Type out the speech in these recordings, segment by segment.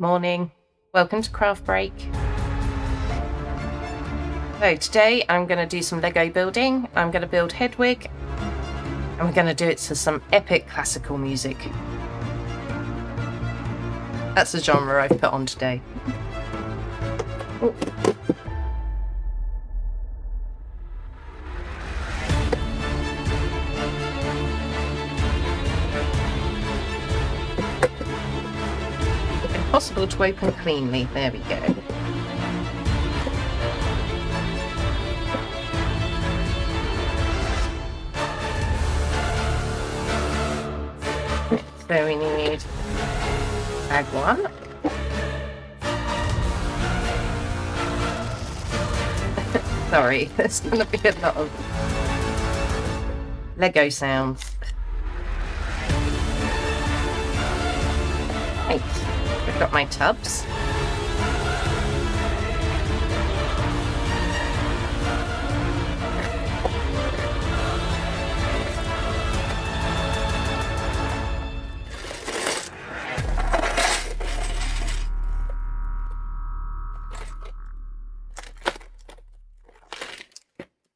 Morning. Welcome to CraftBreak. So today I'm going to do some Lego building. I'm going to build Hedwig and we're going to do it to some epic classical music. That's the genre I've put on today. Oh. Impossible to open cleanly. There we go. So we need bag one. Sorry, there's going to be a lot of Lego sounds. Right, I've got my tubs.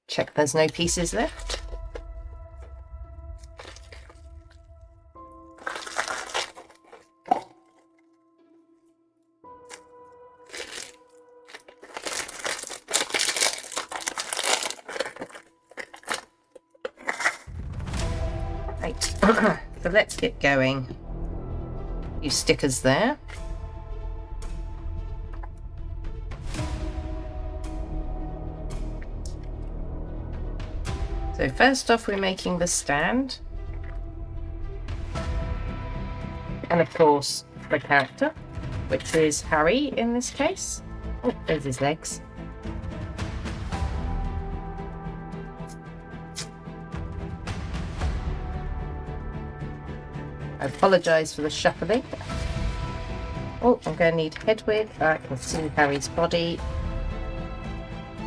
Check there's no pieces left. Right, so let's get going. A few stickers there. So first off, we're making the stand. And of course, the character, which is Harry in this case. Oh, there's his legs. I apologise for the shuffling. Oh, I'm going to need Hedwig. I can see Harry's body.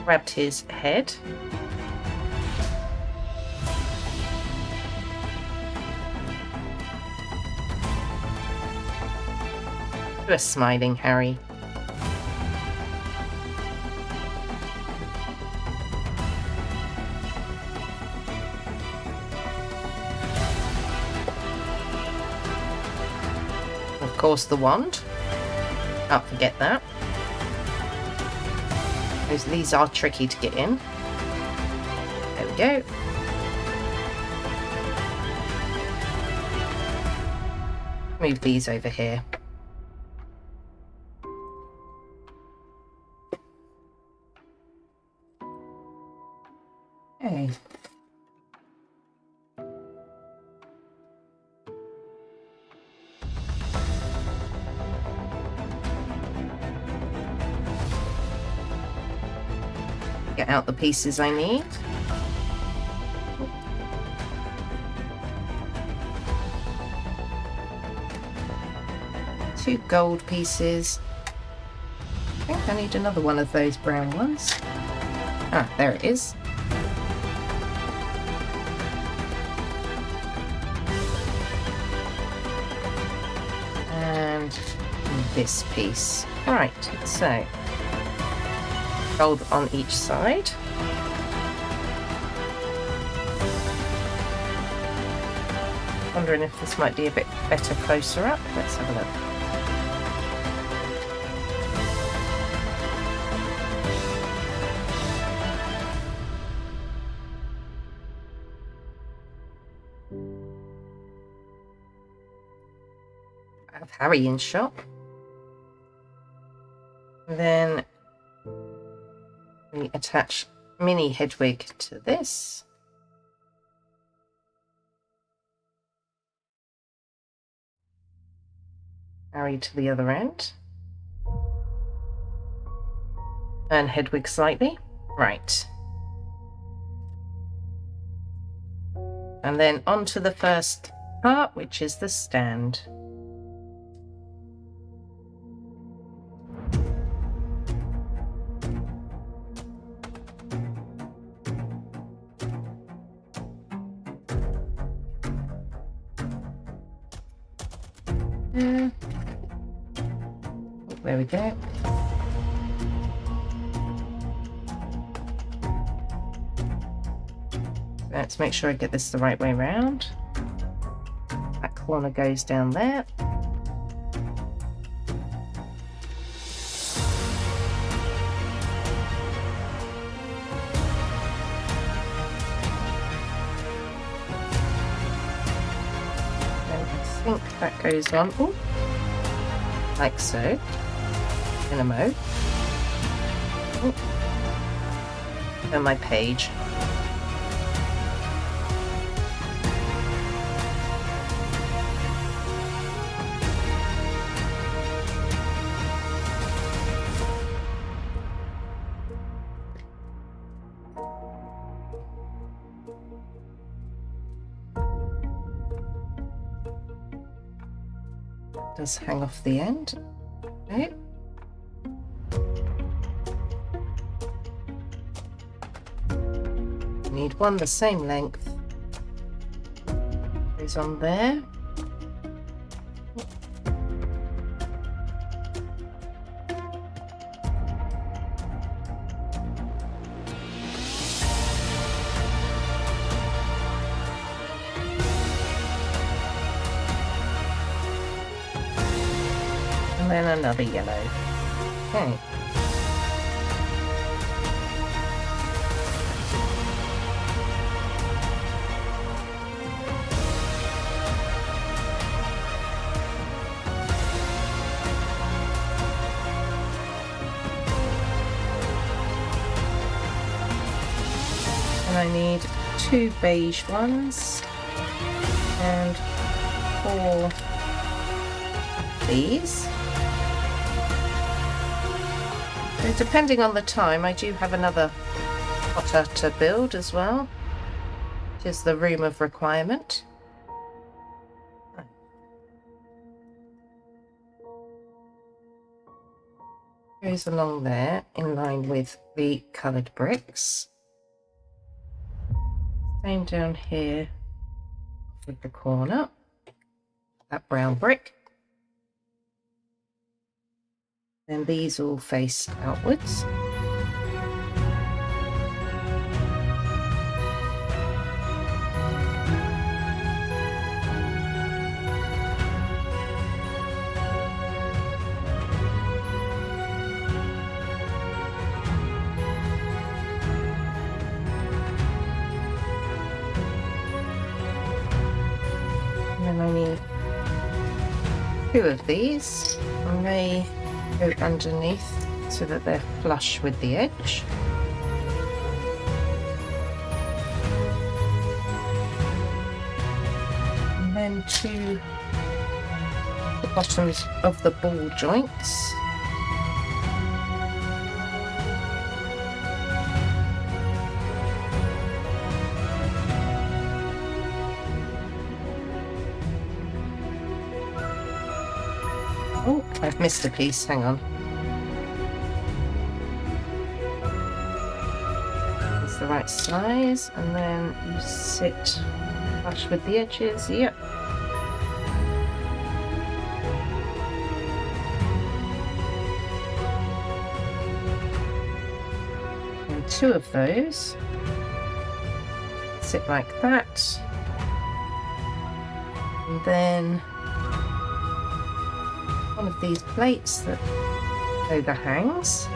Grabbed his head. A smiling Harry. Of course, the wand. Can't forget that. These are tricky to get in. There we go. Move these over here. Okay. Get out the pieces I need. Two gold pieces. I think I need another one of those brown ones. Ah, there it is. And this piece. Right, so gold on each side. Wondering if this might be a bit better closer up. Let's have a look. I have Harry in shot. And then we attach mini Hedwig to this. Harry to the other end. And Hedwig slightly. Right. And then onto the first part, which is the stand. there we go. Let's make sure I get this the right way around. That corner goes down there. I think that goes on, ooh, like so, in a mode. And my page. Does hang off the end. Okay. Need one the same length. Goes on there. And then another yellow. Okay. And I need 2 beige ones and 4 these. So depending on the time, I do have another potter to build as well, which is the room of requirement. Goes along there in line with the coloured bricks. Same down here with the corner, that brown brick. And these all face outwards. And then I need 2 of these, and they go underneath so that they're flush with the edge. And then to the bottoms of the ball joints. Oh, I've missed a piece, hang on. It's the right size, and then you sit flush with the edges, yep. And 2 of those sit like that, and then one of these plates that overhangs.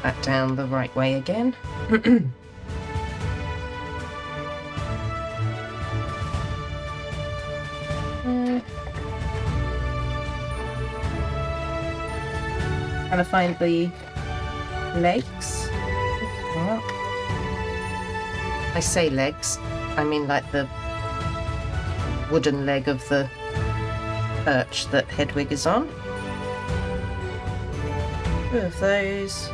That down the right way again. Trying to find the legs. I say legs, I mean like the wooden leg of the perch that Hedwig is on. 2 of those.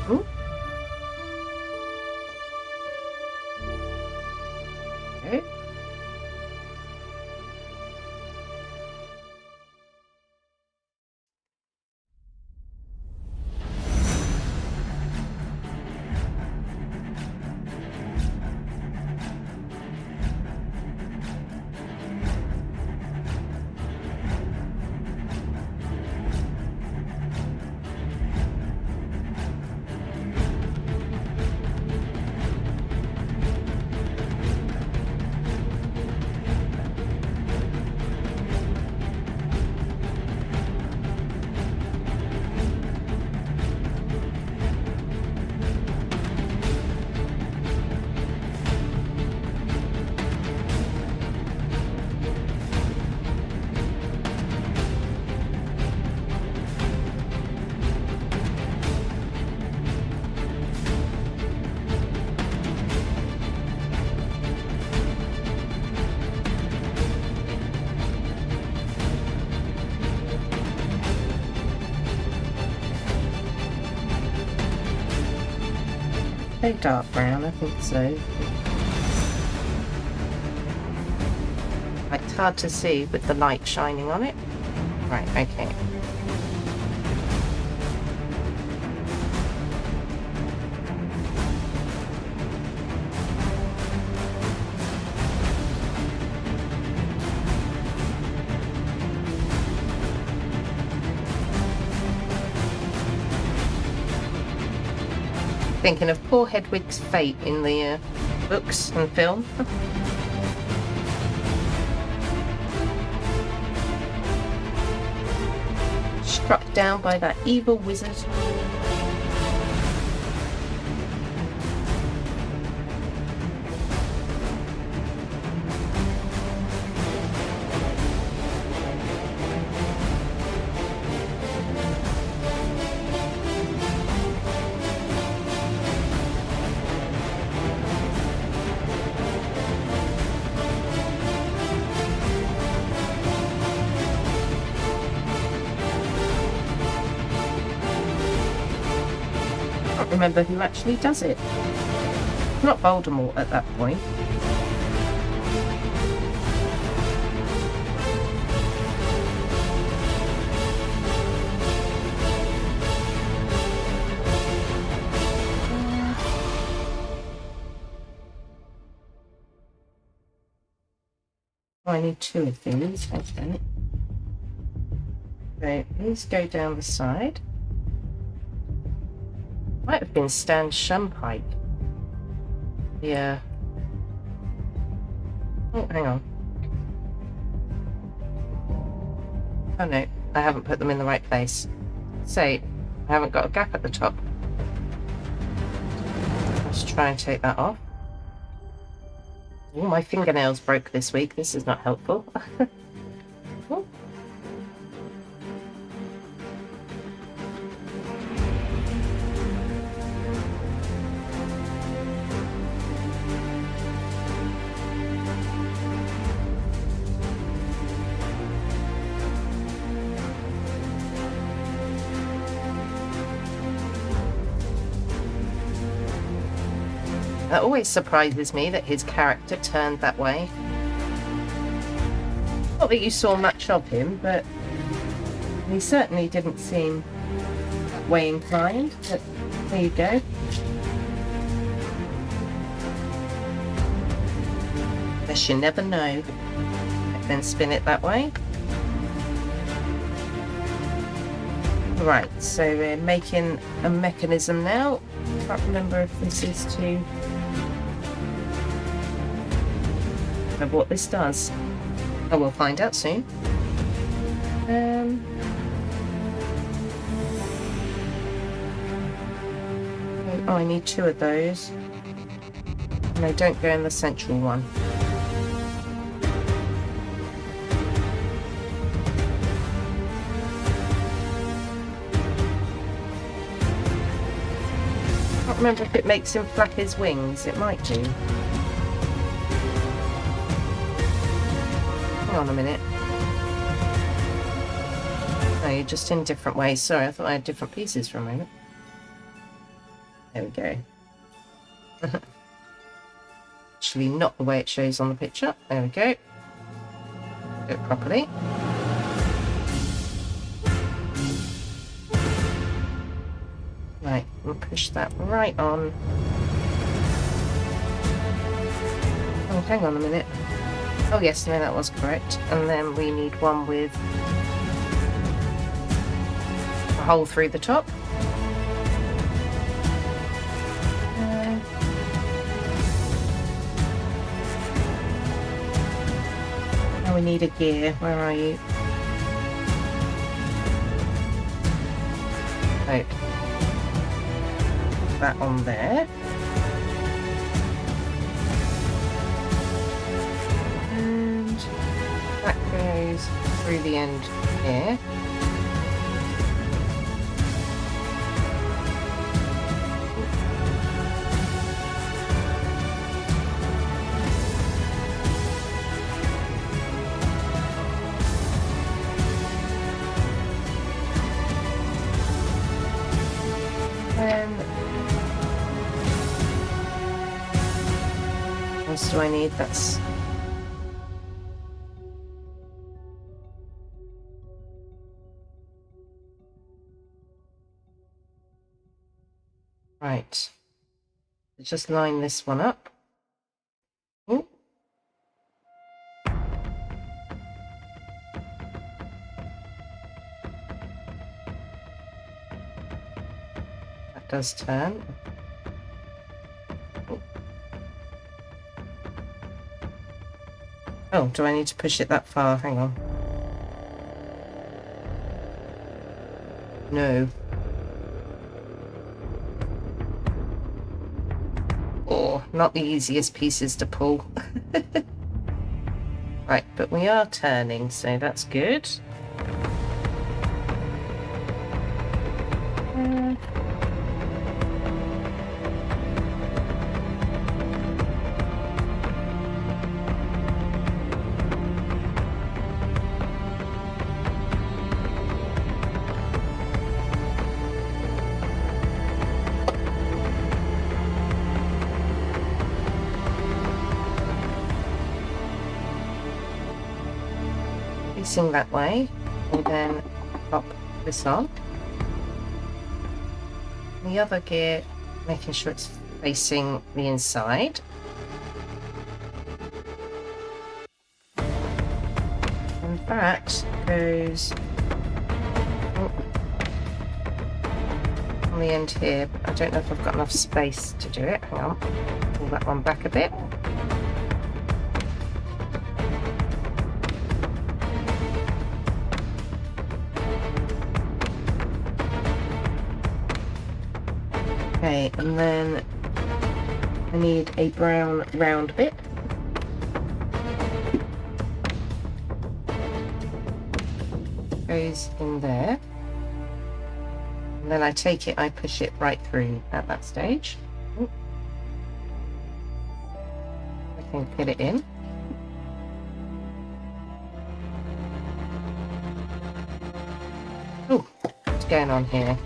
Ooh. Okay. Dark brown, I think so. It's hard to see with the light shining on it. Right, okay. Thinking of poor Hedwig's fate in the books and film. Struck down by that evil wizard. Remember who actually does it. Not Voldemort at that point. Oh, I need 2 of these. Okay. So these go down the side. Might have been Stan Shumpike. Yeah. Oh, hang on. Oh no, I haven't put them in the right place. Say, I haven't got a gap at the top. Let's try and take that off. Oh, my fingernails broke this week. This is not helpful. Oh. It always surprises me that his character turned that way. Not that you saw much of him, but he certainly didn't seem that way inclined. But there you go. Guess you never know. Then spin it that way. Right, so we're making a mechanism now. Can't remember if this is to... of what this does. Oh, we'll find out soon. Oh, I need 2 of those. No, don't go in the central one. I can't remember if it makes him flap his wings. It might do. Hang on a minute. No, you're just in different ways. Sorry, I thought I had different pieces for a moment. There we go. Actually, not the way it shows on the picture. There we go. Do it properly. Right, we'll push that right on. Oh, hang on a minute. Oh yes, no, that was correct. And then we need one with a hole through the top. Now we need a gear. Where are you? Right. Put that on there. And that goes through the end here. What else do I need? That's right. Just line this one up. Ooh. That does turn. Ooh. Oh, do I need to push it that far? Hang on. No. Oh, not the easiest pieces to pull. Right, but we are turning, so that's good. Facing that way, and then pop this on. The other gear, making sure it's facing the inside. And that goes on the end here, but I don't know if I've got enough space to do it. Hang on, pull that one back a bit. Okay, and then I need a brown round bit. Goes in there. And then I take it, I push it right through at that stage. Ooh. I can fit it in. Oh, what's going on here?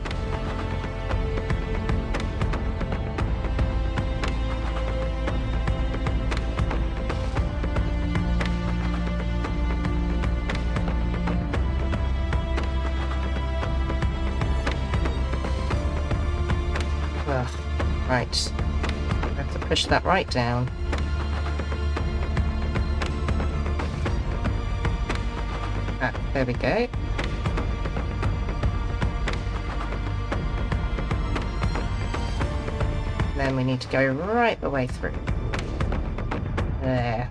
Right, I have to push that right down. Ah, there we go. Then we need to go right the way through. There.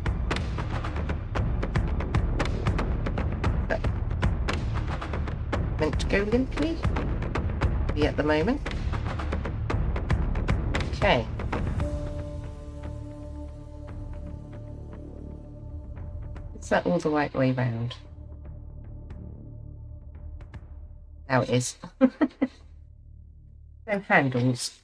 But meant to go limply at the moment. Okay. Is that all the right way round? Now it is. No handles.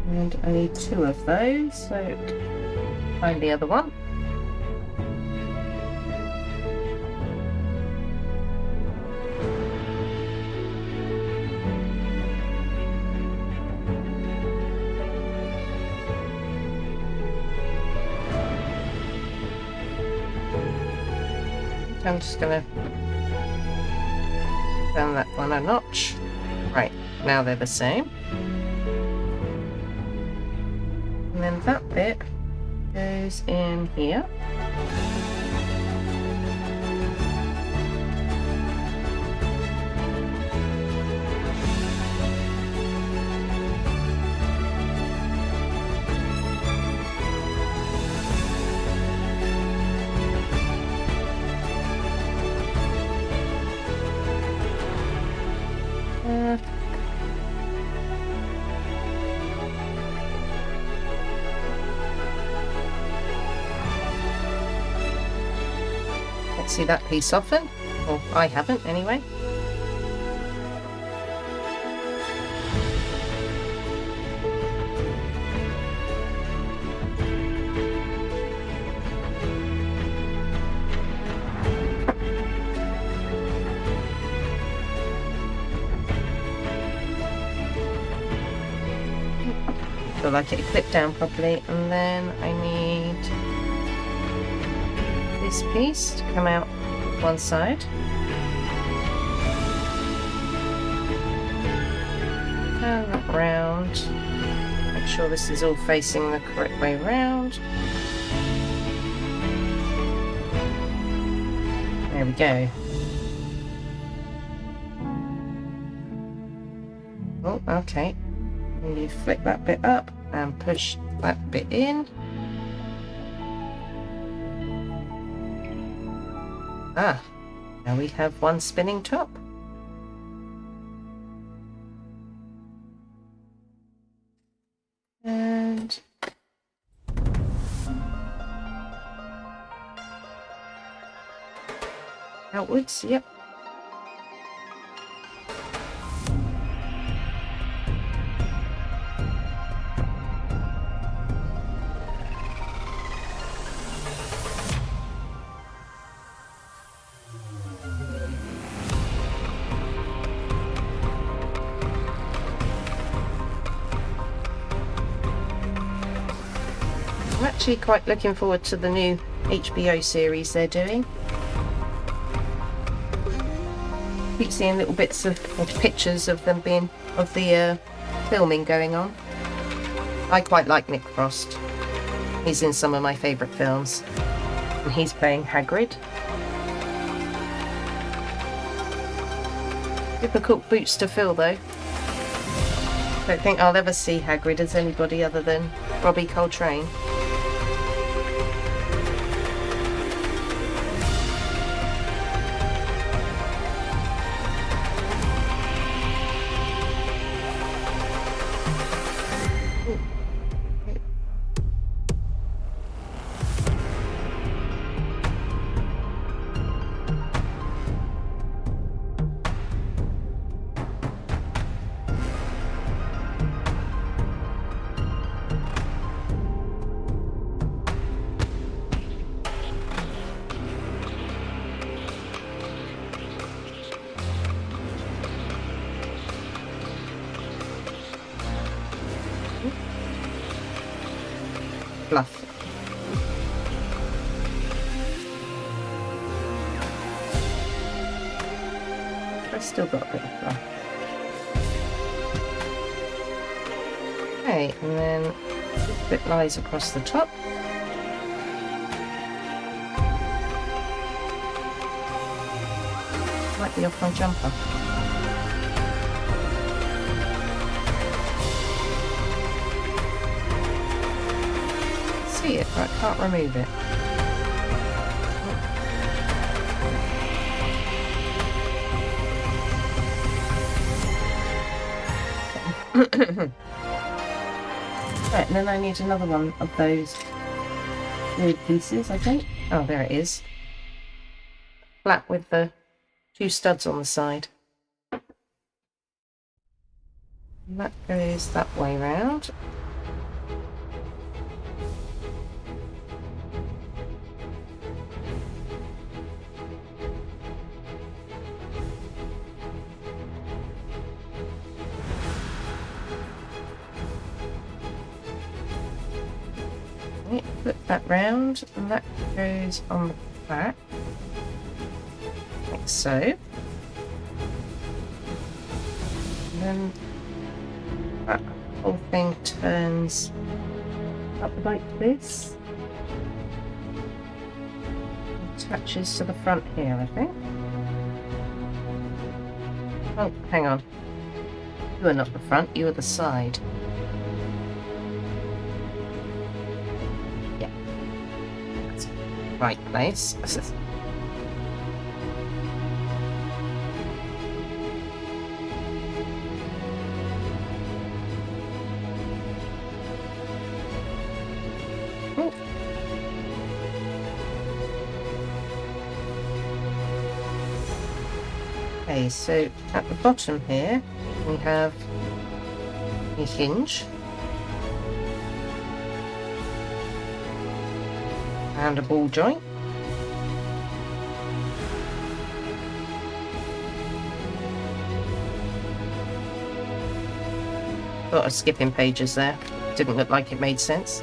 And I need 2 of those, so find the other one. I'm just gonna turn that one a notch. Right, now they're the same. And then that bit goes in here. Let's see that piece soften. Well, I haven't anyway. Feel like it clipped down properly, and then I need this piece to come out one side. Turn that round. Make sure this is all facing the correct way round. There we go. Oh, okay. And you flick that bit up and push that bit in. Ah, now we have one spinning top. And outwards, yep. I'm actually quite looking forward to the new HBO series they're doing. Keep seeing little bits of pictures of them being the filming going on. I quite like Nick Frost. He's in some of my favourite films, and he's playing Hagrid. Difficult boots to fill though. Don't think I'll ever see Hagrid as anybody other than Robbie Coltrane. Fluff. I've still got a bit of fluff. Okay, and then this bit lies across the top. Might be off my jumper. See it, but I can't remove it. Right, and then I need another one of those wood pieces, I think. Oh, there it is. Flat with the two studs on the side. And that goes that way round. Right, flip that round, and that goes on the back, like so. And then that whole thing turns up like this. Attaches to the front here, I think. Oh, hang on. You are not the front, you are the side. Yeah. That's the right place. Oh. Okay, so at the bottom here we have a hinge and a ball joint. Thought I was skipping pages there. Didn't look like it made sense.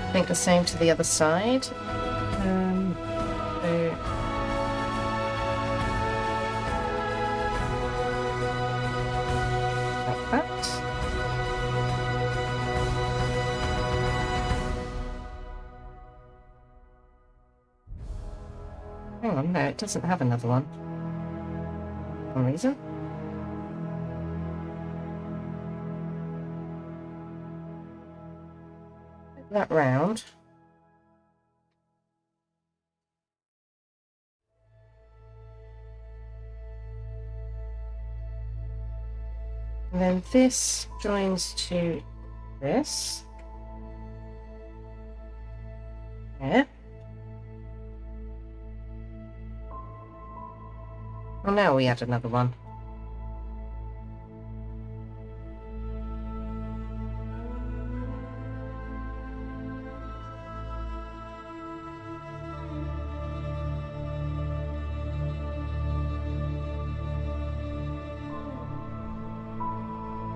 I think the same to the other side. So like that. Hang on, no, it doesn't have another one. For some reason. That round. And then this joins to this. There. Well, now we add another one.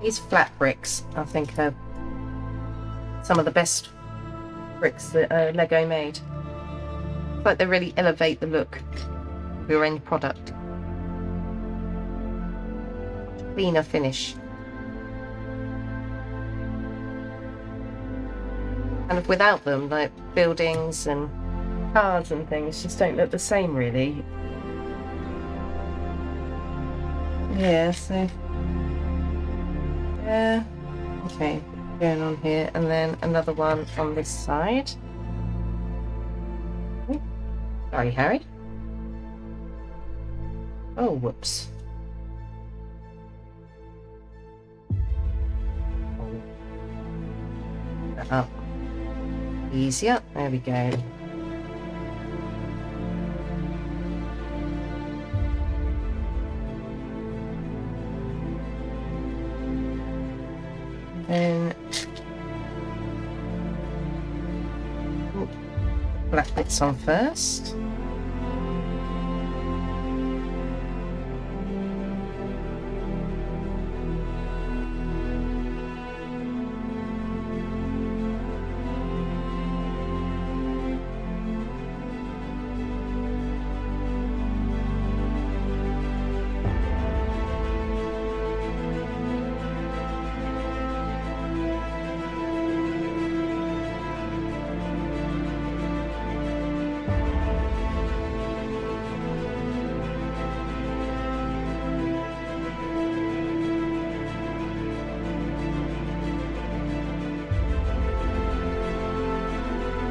These flat bricks, I think, are some of the best bricks that Lego made. But they really elevate the look of your end product. Cleaner finish. And without them, like buildings and cars and things just don't look the same, really. Yeah, so... yeah. Okay, going on here, and then another one on this side. Ooh. Sorry, Harry. Oh, whoops. That up. Easier. There we go. Then black bits on first.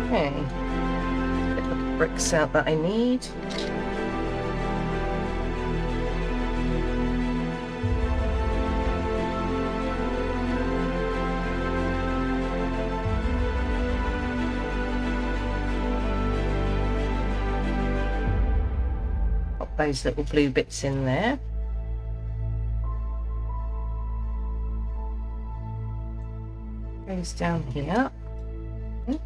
Okay, get the bricks out that I need. Pop those little blue bits in there. Goes down here. I think.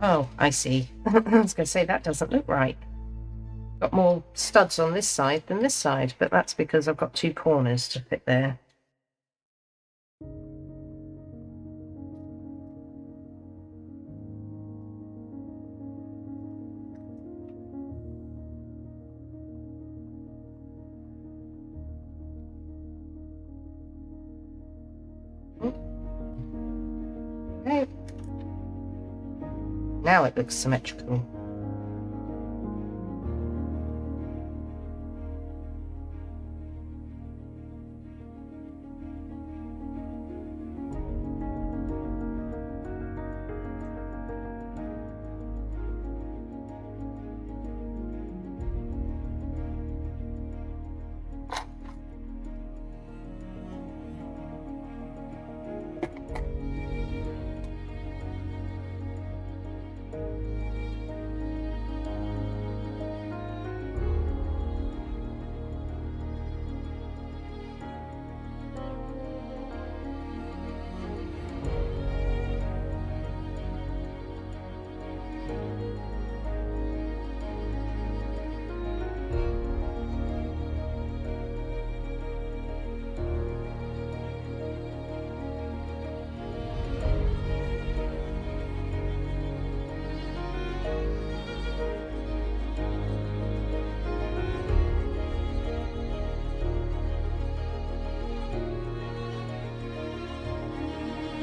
Oh, I see. I was going to say that doesn't look right. Got more studs on this side than this side, but that's because I've got two corners to fit there. Okay. Now it looks symmetrical.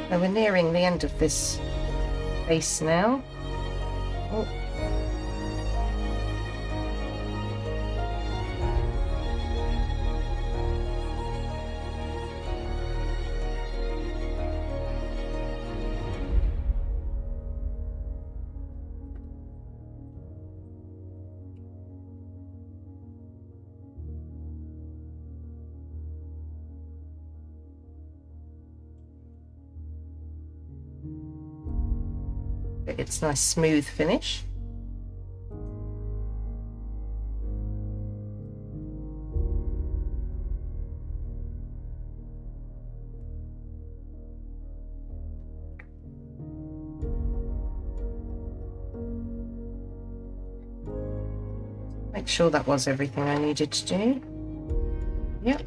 So we're nearing the end of this base now. Oh. It's a nice smooth finish. Make sure that was everything I needed to do. Yep.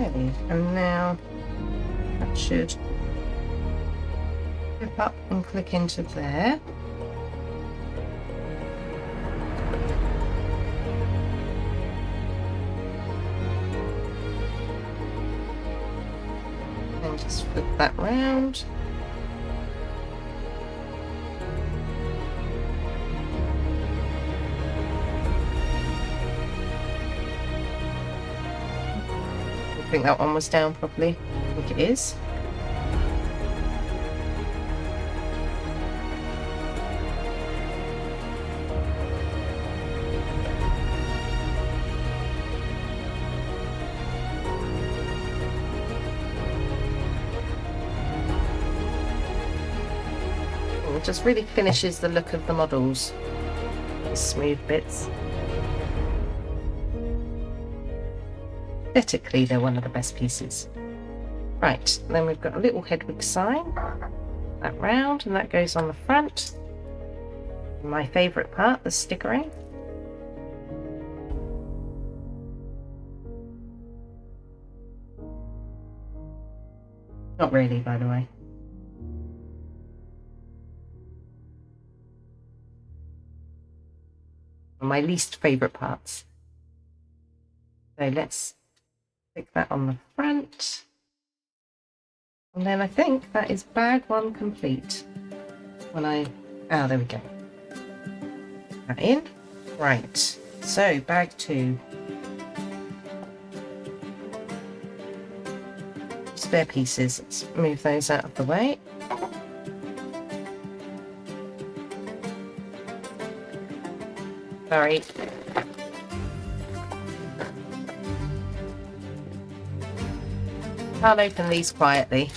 Okay, and now that should flip up and click into there. And just flip that round. I think that one was down properly. I think it is. It just really finishes the look of the models. These smooth bits. Aesthetically, they're one of the best pieces. Right, then we've got a little Hedwig sign. That round, and that goes on the front. My favourite part, the stickering. Not really, by the way. My least favourite parts. So let's Stick that on the front. And then I think that is bag 1 complete. There we go. That in. Right. So bag 2. Spare pieces. Let's move those out of the way. Sorry. I'll open these quietly.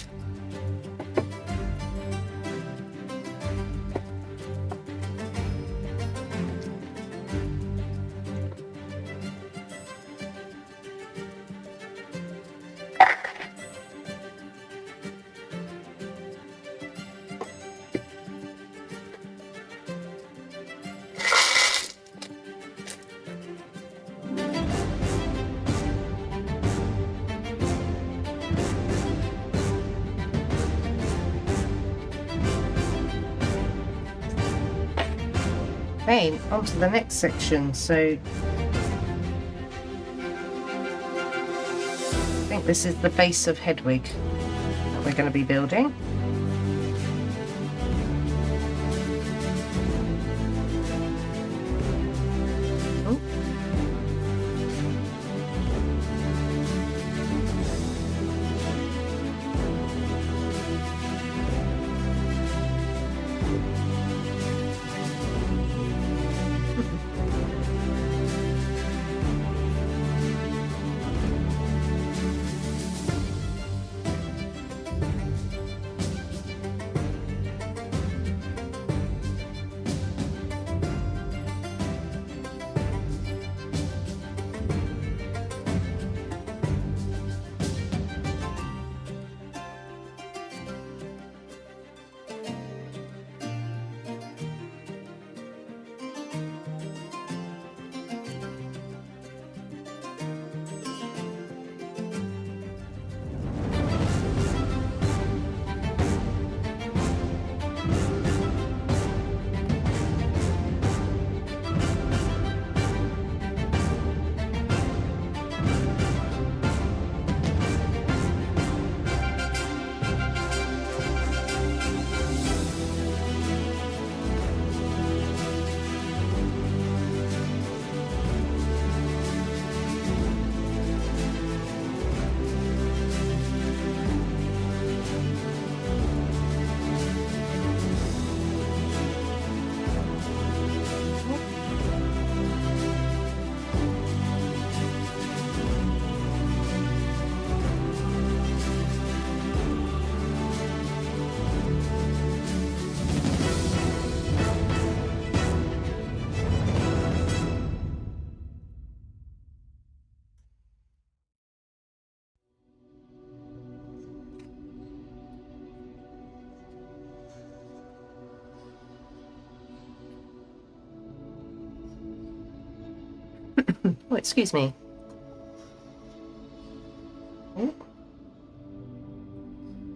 Okay, on to the next section. So I think this is the base of Hedwig that we're going to be building. Oh, excuse me. Oh.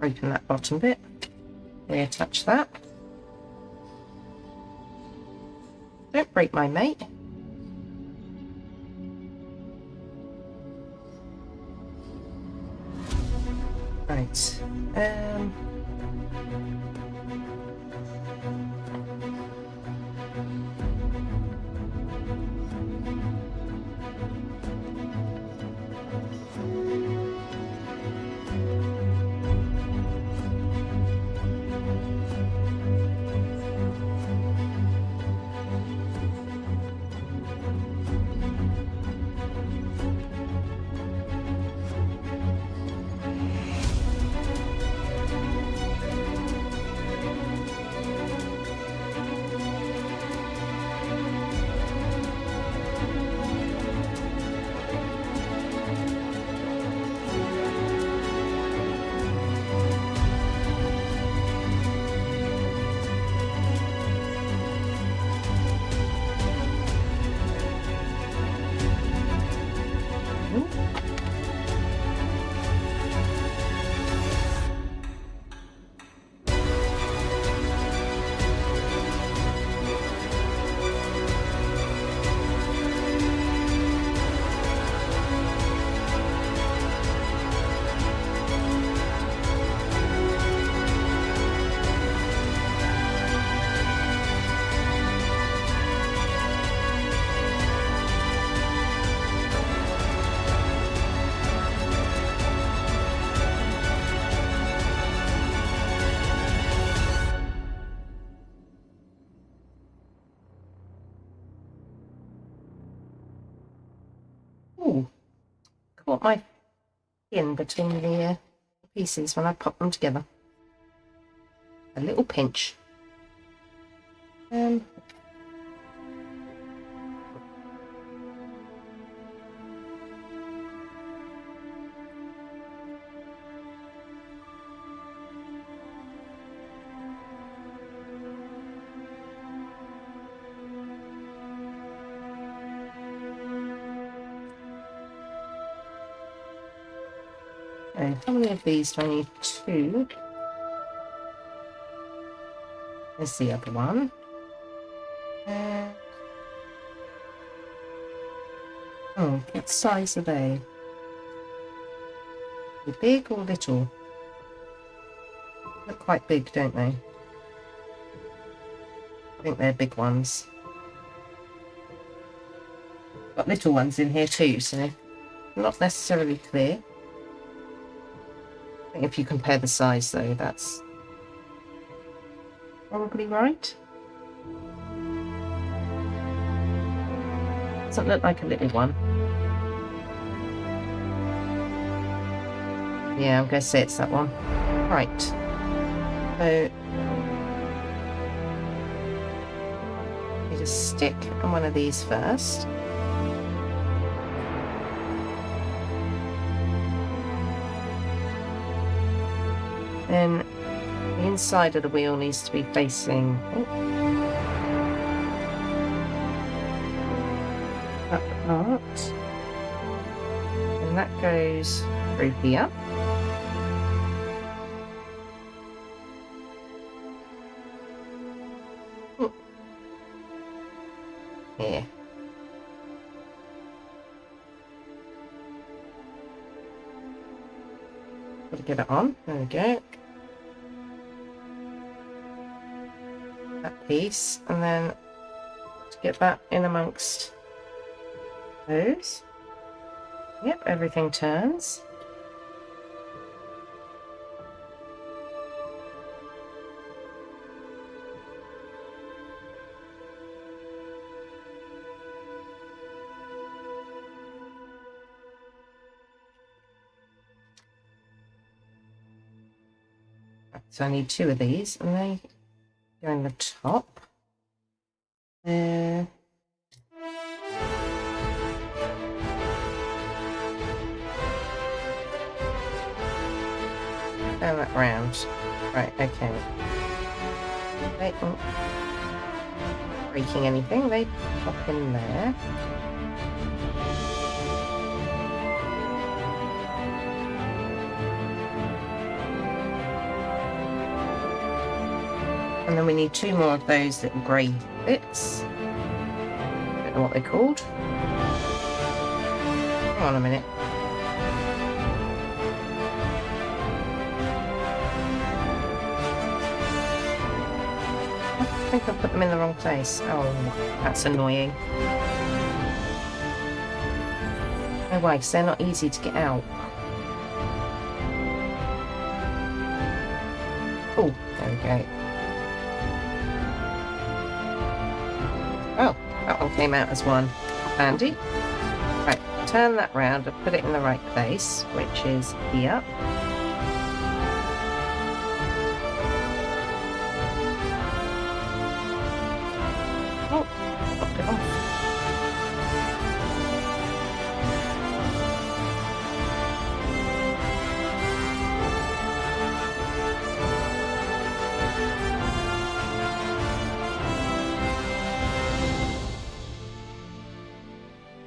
Open that bottom bit. Reattach that. Don't break my mate. Right. Ooh, caught my skin between the pieces when I pop them together. A little pinch. How many of these do I need? 2. There's the other one. Oh, what size are they? Are they big or little? Look quite big, don't they? I think they're big ones. Got little ones in here too, so not necessarily clear. I think if you compare the size though, that's probably right. Doesn't look like a little one. Yeah, I'm going to say it's that one. Right. So, need a stick on one of these first. Then the inside of the wheel needs to be facing that part. And that goes through here. Here. Got to get it on. There we go. That piece, and then to get that in amongst those. Yep, everything turns. So I need 2 of these, and they go in the top. Turn that round. Right, okay. They aren't breaking anything, they pop in there. And then we need 2 more of those little grey bits. Don't know what they're called. Hang on a minute. I think I put them in the wrong place. Oh, that's annoying. No way, because they're not easy to get out. Oh, there we go. Oh, that one came out as one. Handy. Right, turn that round and put it in the right place, which is here. Oh, popped it off.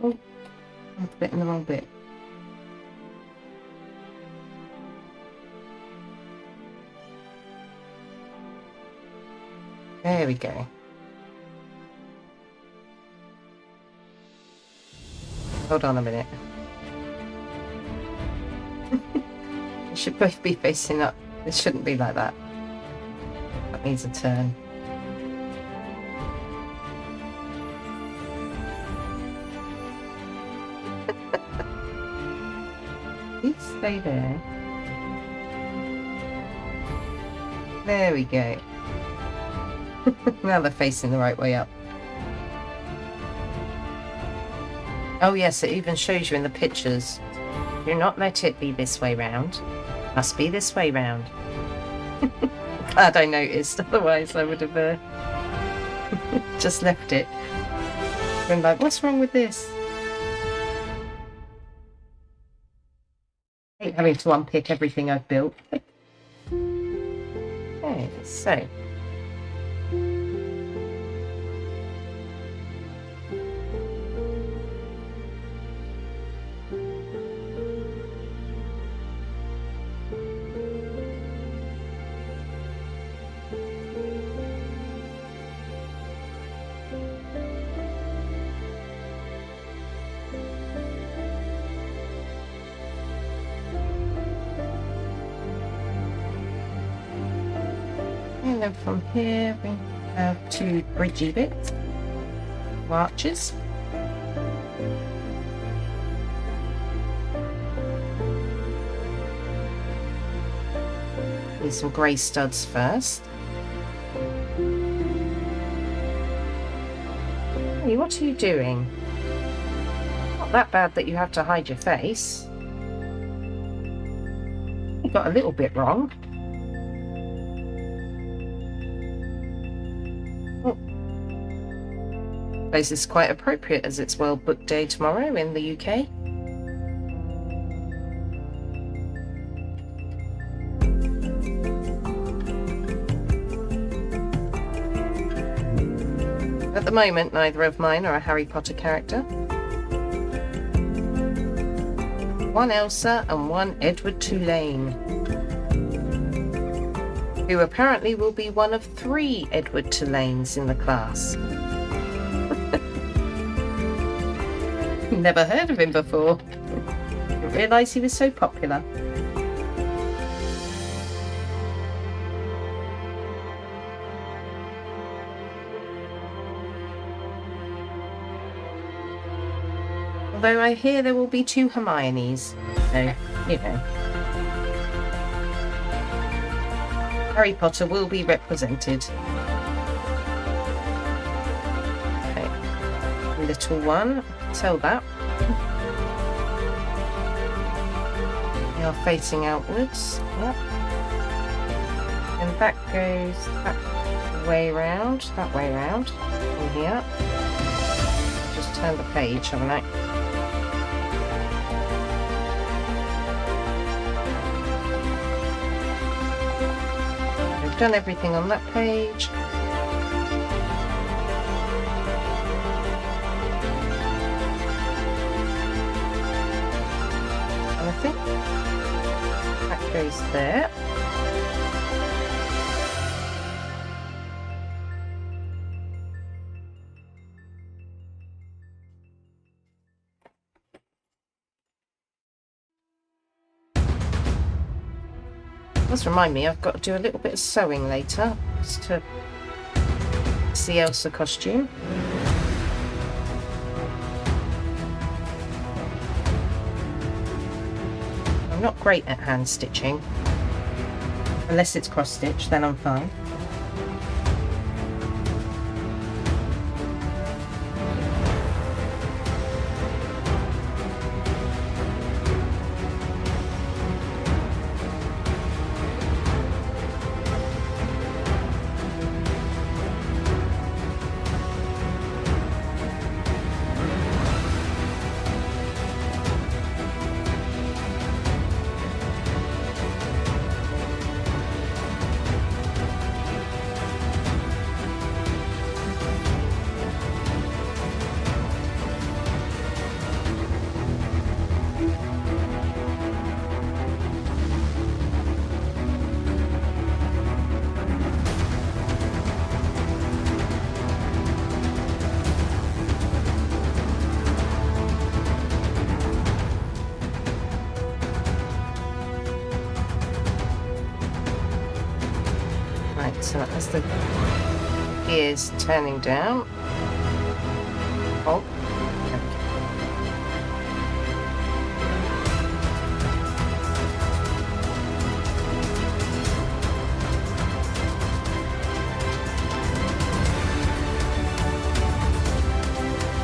Oh, I put it in the wrong bit. There we go. Hold on a minute. They should both be facing up. It shouldn't be like that. That needs a turn. Please stay there. There we go. Now they're facing the right way up. Oh yes, it even shows you in the pictures. Do not let it be this way round. Must be this way round. Glad I noticed, otherwise I would have just left it. Been like, what's wrong with this? I hate having to unpick everything I've built. Okay, so. And then from here we have two bridgey bits, arches. Need some grey studs first. Hey, what are you doing? Not that bad that you have to hide your face. You got a little bit wrong. I suppose this is quite appropriate as it's World Book Day tomorrow in the UK. At the moment, neither of mine are a Harry Potter character. One Elsa and one Edward Tulane, who apparently will be one of 3 Edward Tulanes in the class. Never heard of him before. Didn't realise he was so popular. Although I hear there will be 2 Hermiones, so, you know. Harry Potter will be represented. Okay. Little one, tell that. They are facing outwards. Yep. And that goes that way round, from here. Just turn the page, haven't I? I've done everything on that page. And I think that goes there. Does remind me I've got to do a little bit of sewing later just to see Elsa costume. I'm not great at hand stitching, unless it's cross stitch, then I'm fine. So as the gear's turning down, oh,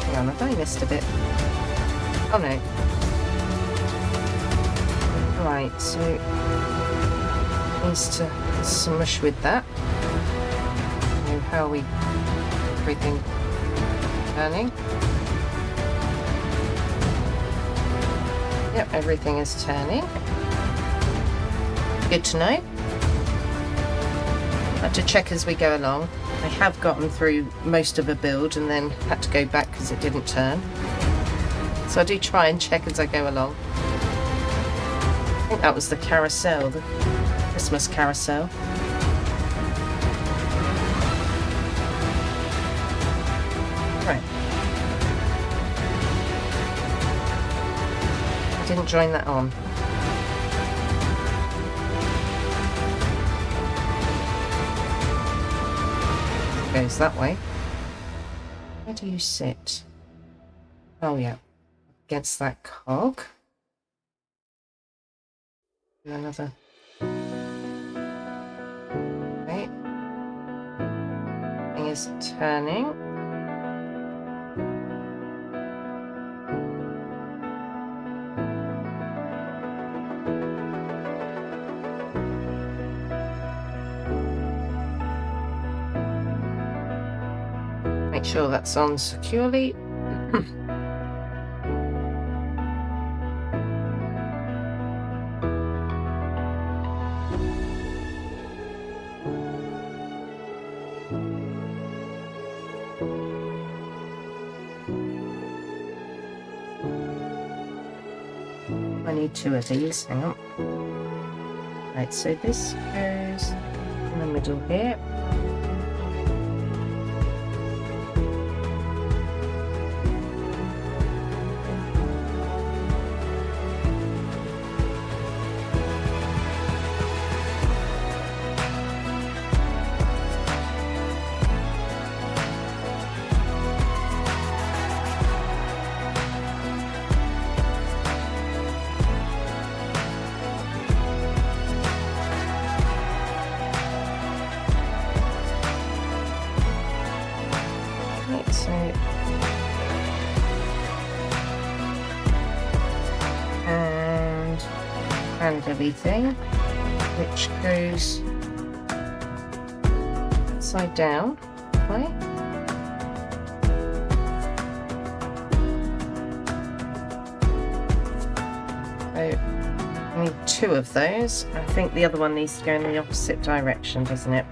hang on, have I missed a bit? Oh no. Right, so needs to smush with that. So how are we everything turning? Yep, everything is turning. Good to know. I have to check as we go along. I have gotten through most of a build and then had to go back because it didn't turn. So I do try and check as I go along. I think that was the carousel, the Christmas carousel. Right. I didn't join that on. It goes that way. Where do you sit? Oh yeah, against that cog. Another. Okay. Thing is turning. Make sure that's on securely. I need 2 of these, hang on. Right, so this goes in the middle here. And everything, which goes upside down, right? So I need 2 of those. I think the other one needs to go in the opposite direction, doesn't it?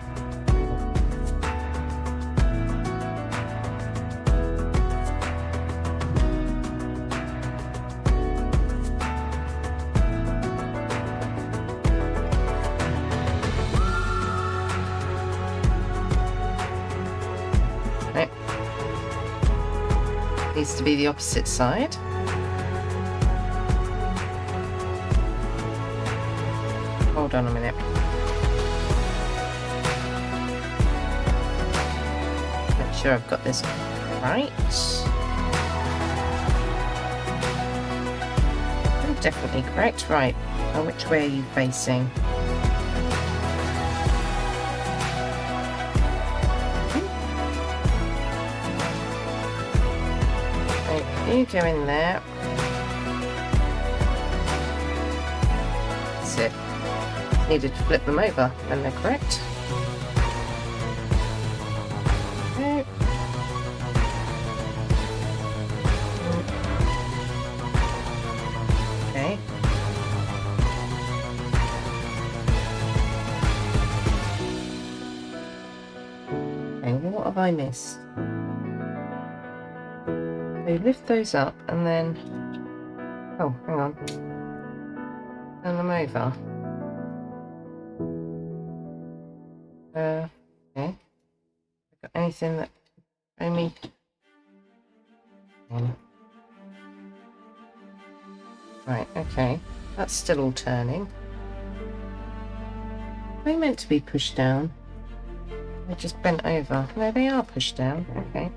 Needs to be the opposite side. Hold on a minute. Make sure I've got this right. I'm definitely correct. Right. Now, which way are you facing? You go in there. That's it. Needed to flip them over when they're correct. Okay. Okay. Okay, what have I missed? So lift those up and then, oh, hang on, turn them over. Okay. Got anything that show me? Right, okay. That's still all turning. Are they meant to be pushed down? They're just bent over. No, they are pushed down. Okay.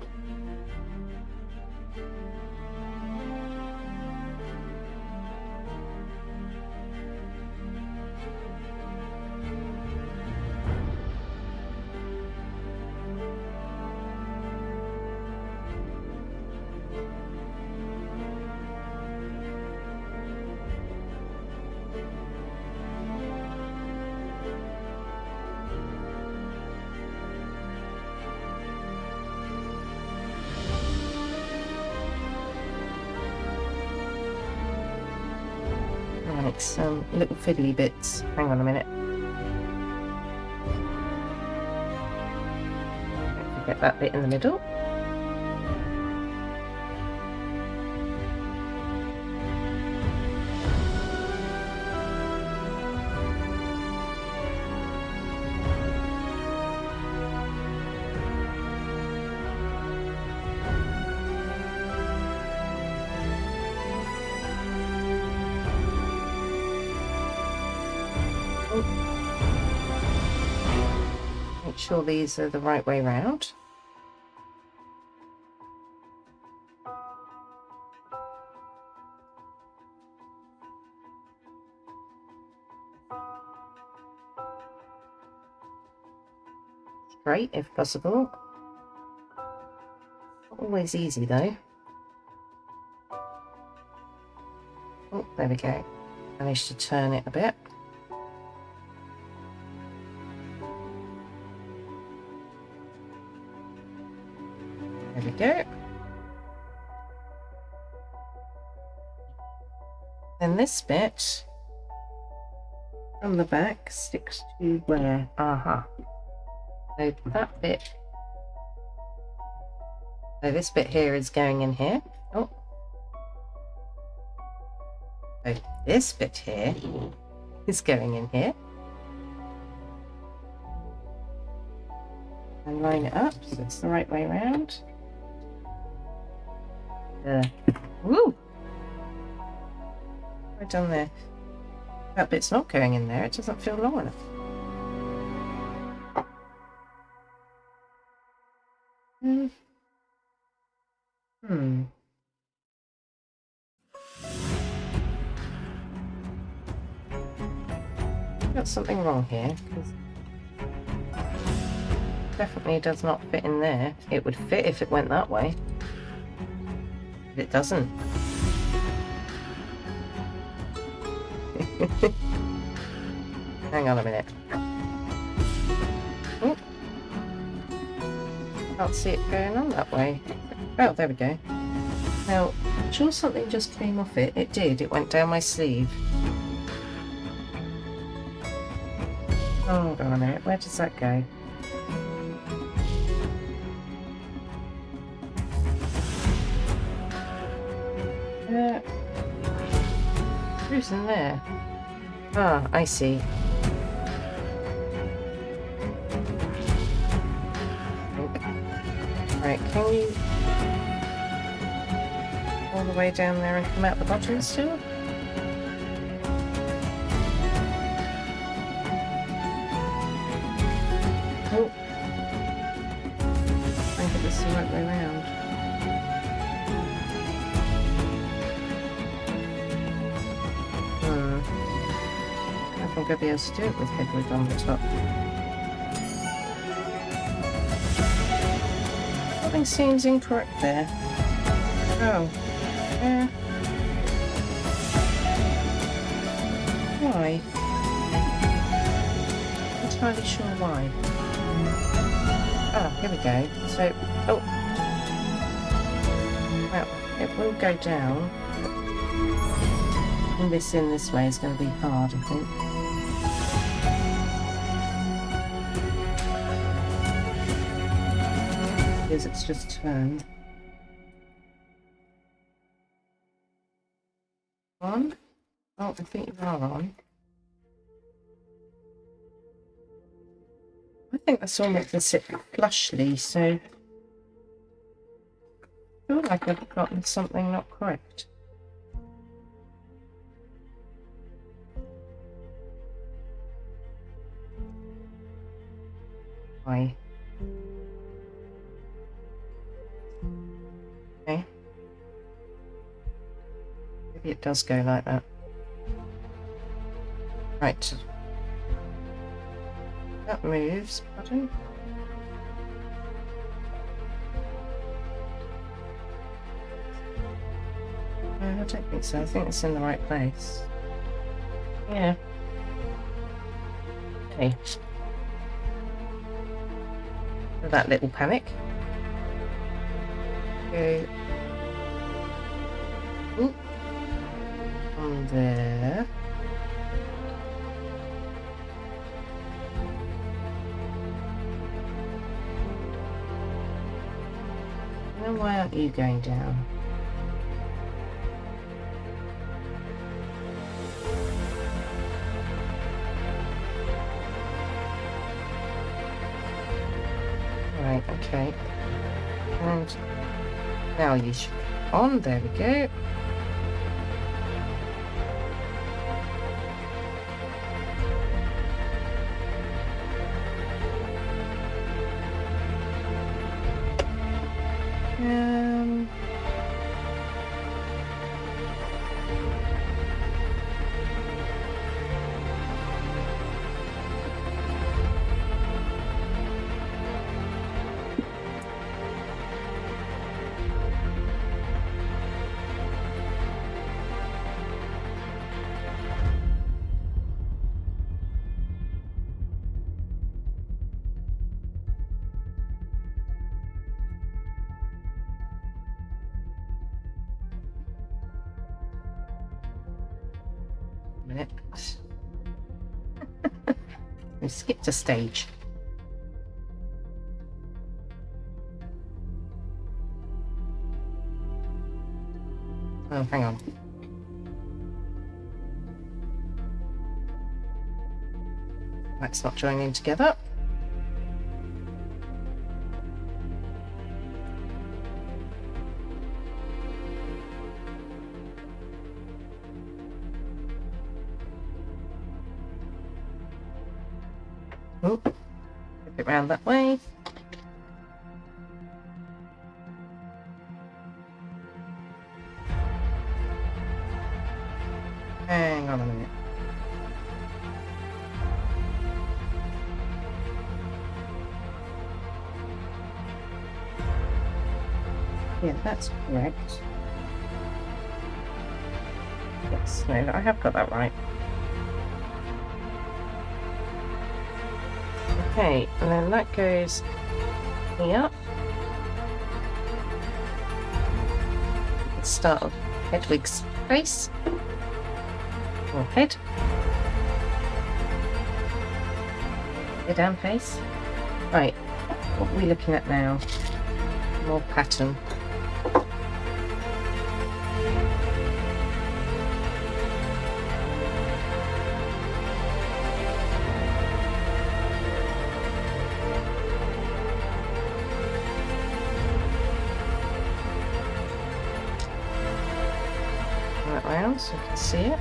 like some little fiddly bits. Hang on a minute. Don't forget that bit in the middle. Make sure these are the right way round. Straight if possible. Not always easy though. Oh, there we go. Managed to turn it a bit. There we go. Then this bit from the back sticks to where? Aha. So that bit. So this bit here is going in here. Oh. So this bit here is going in here. And line it up so it's the right way around. Woo! What have I done there? That bit's not going in there, it doesn't feel long enough. Got something wrong here, because definitely does not fit in there. It would fit if it went that way. But it doesn't. Hang on a minute. Oh. Can't see it going on that way. Oh, there we go. Now, I'm sure something just came off it. It did. It went down my sleeve. Oh, hold on a minute. Where does that go? Who's in there? Ah, I see. Right, can you all the way down there and come out the bottom still? Oh, I think this is the right way around. I think I'll be able to do it with Hedwig on the top. Something seems incorrect there. Oh. Why? Not entirely sure why. Ah, here we go. So, oh. Well, it will go down. And this in this way is going to be hard, I think. Because it's just turned. On? Oh, I think you are on. I think that's all meant to sit flushly, so I feel like I've gotten something not correct. Why? Okay. Maybe it does go like that. Right. That moves, button. No, I don't think so. I think it's in the right place. Yeah. Okay. For that little panic. Go. Ooh. On there. why aren't you going down? Right, okay. And now you should on. There we go. Minute. We skipped a stage. Oh, hang on. Let's not join in together. Oh, flip it round that way. Hang on a minute. Yeah, that's correct. Yes, no, I have got that right. Okay, and then that goes here. The start of Hedwig's face. Or head. Head and face. Right, what are we looking at now? More pattern. Right round so you can see it.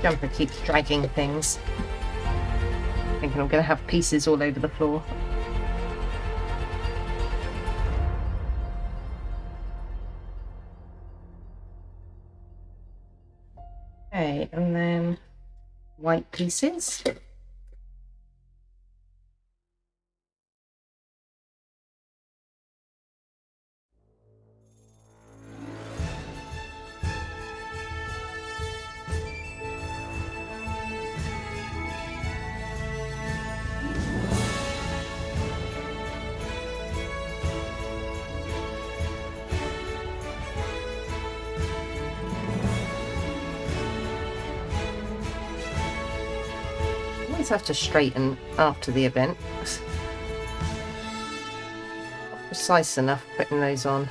Jumper keeps dragging things. Thinking I'm going to have pieces all over the floor. Okay, and then white pieces. Always have to straighten after the event. Not precise enough putting those on.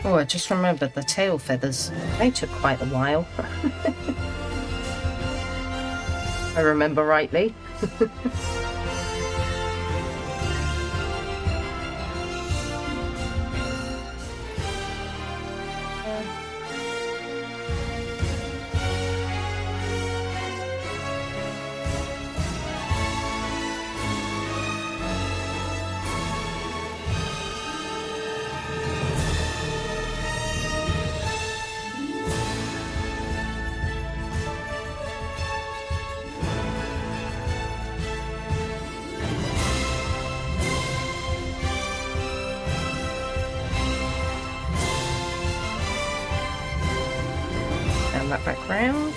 Oh, I just remembered the tail feathers. They took quite a while. I remember rightly. And that back round.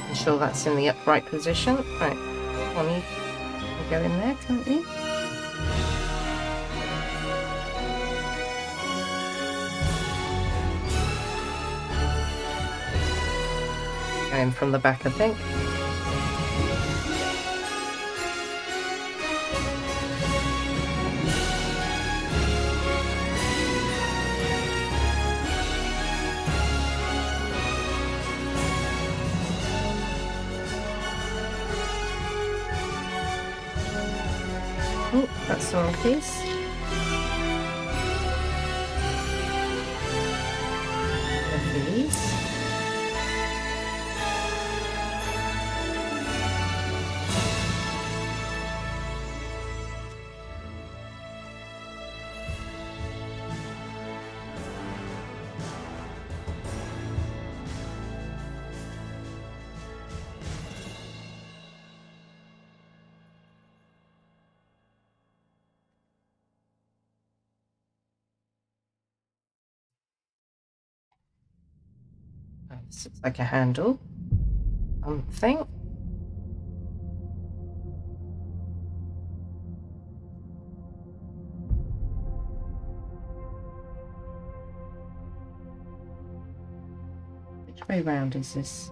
Ensure that's in the upright position. Right, on you go in there, can't you? Going from the back, I think. Oh, that's the wrong piece. And these. Oh, this looks like a handle. Thing. Which way round is this?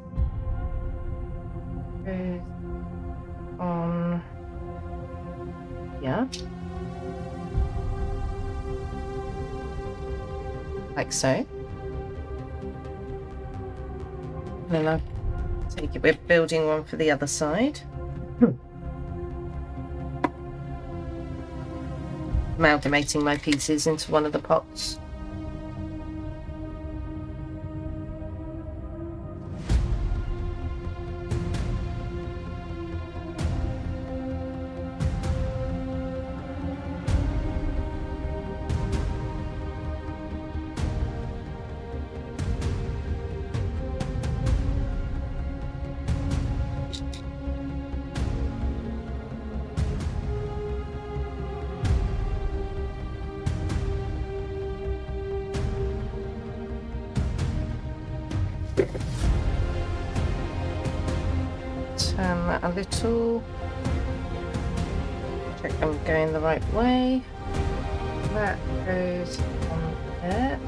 Goes on. Yeah. Like so. And then I'll take it, we're building one for the other side. Amalgamating my pieces into one of the pots. Turn that a little. Check I'm going the right way. That goes on there.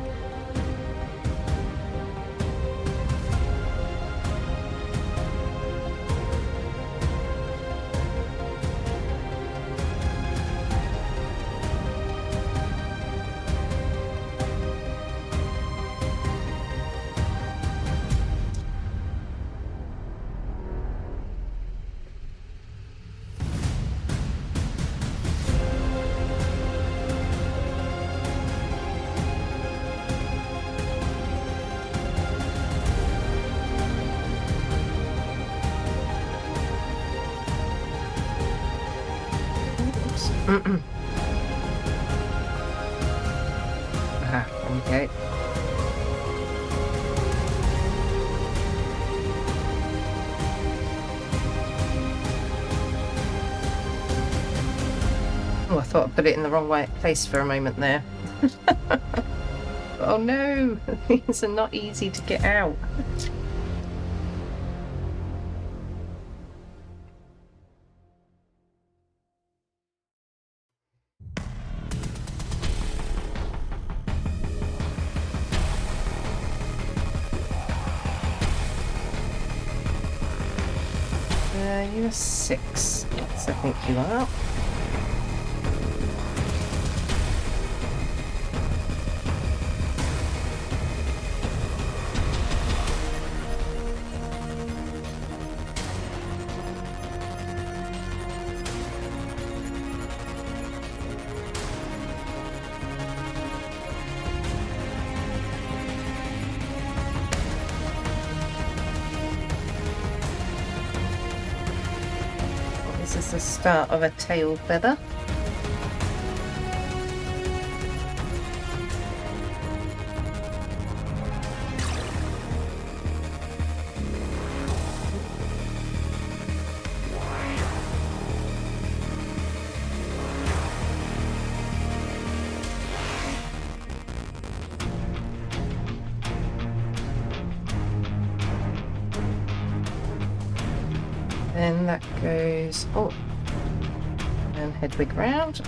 Aha, there we go. Oh, I thought I put it in the wrong place for a moment there. Oh no, these are not easy to get out. You're a 6. Yes, I think you are. This is the start of a tail feather. Then that goes, oh, and Hedwig round.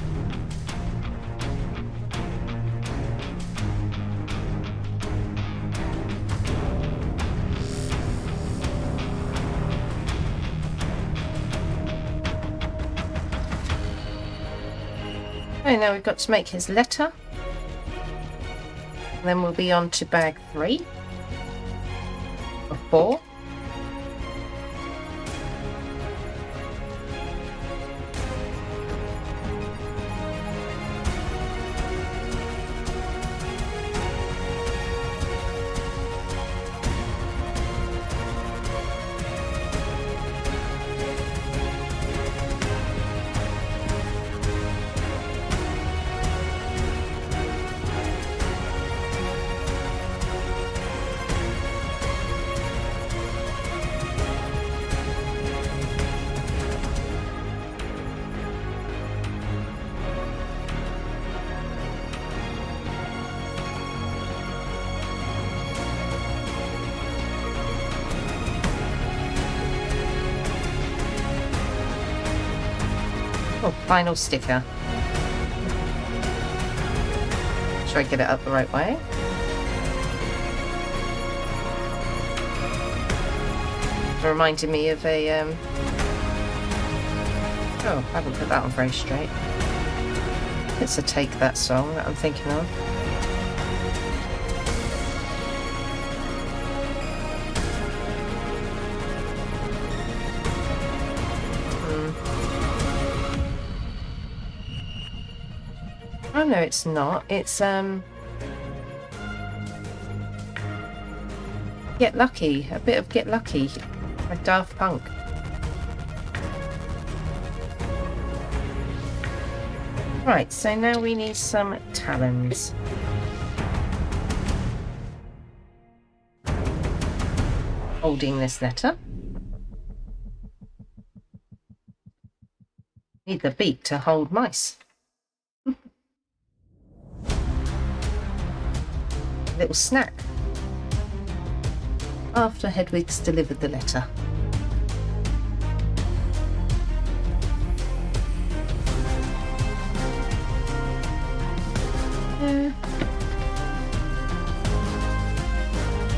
Okay, now we've got to make his letter. And then we'll be on to bag 3 or 4. Oh, final sticker. Should I get it up the right way? It reminded me of a oh, I haven't put that on very straight. It's a Take That song that I'm thinking of. Oh no, it's not. It's Get Lucky. A bit of Get Lucky. Like Daft Punk. Right, so now we need some talons. Holding this letter. Need the beak to hold mice. Little snack after Hedwig's delivered the letter.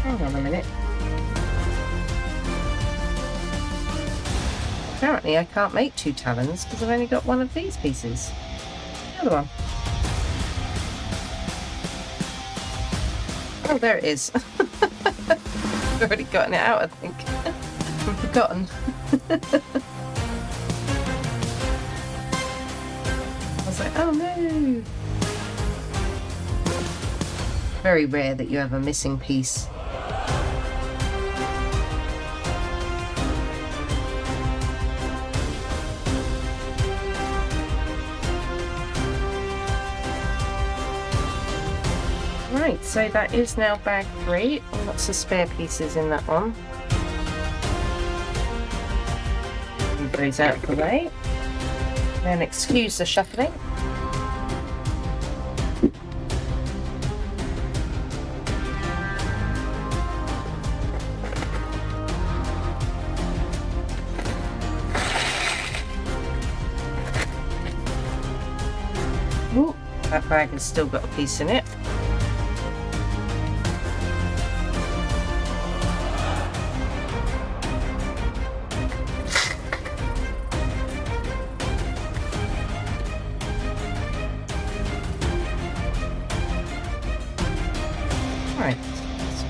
Hang on a minute. Apparently I can't make 2 talons because I've only got one of these pieces. The other one. Oh, there it is. I've already gotten it out, I think. I've forgotten. I was like, oh no. Very rare that you have a missing piece. Right, so that is now bag 3. Lots of spare pieces in that one. Move those out of the way. Then excuse the shuffling. Ooh, that bag has still got a piece in it.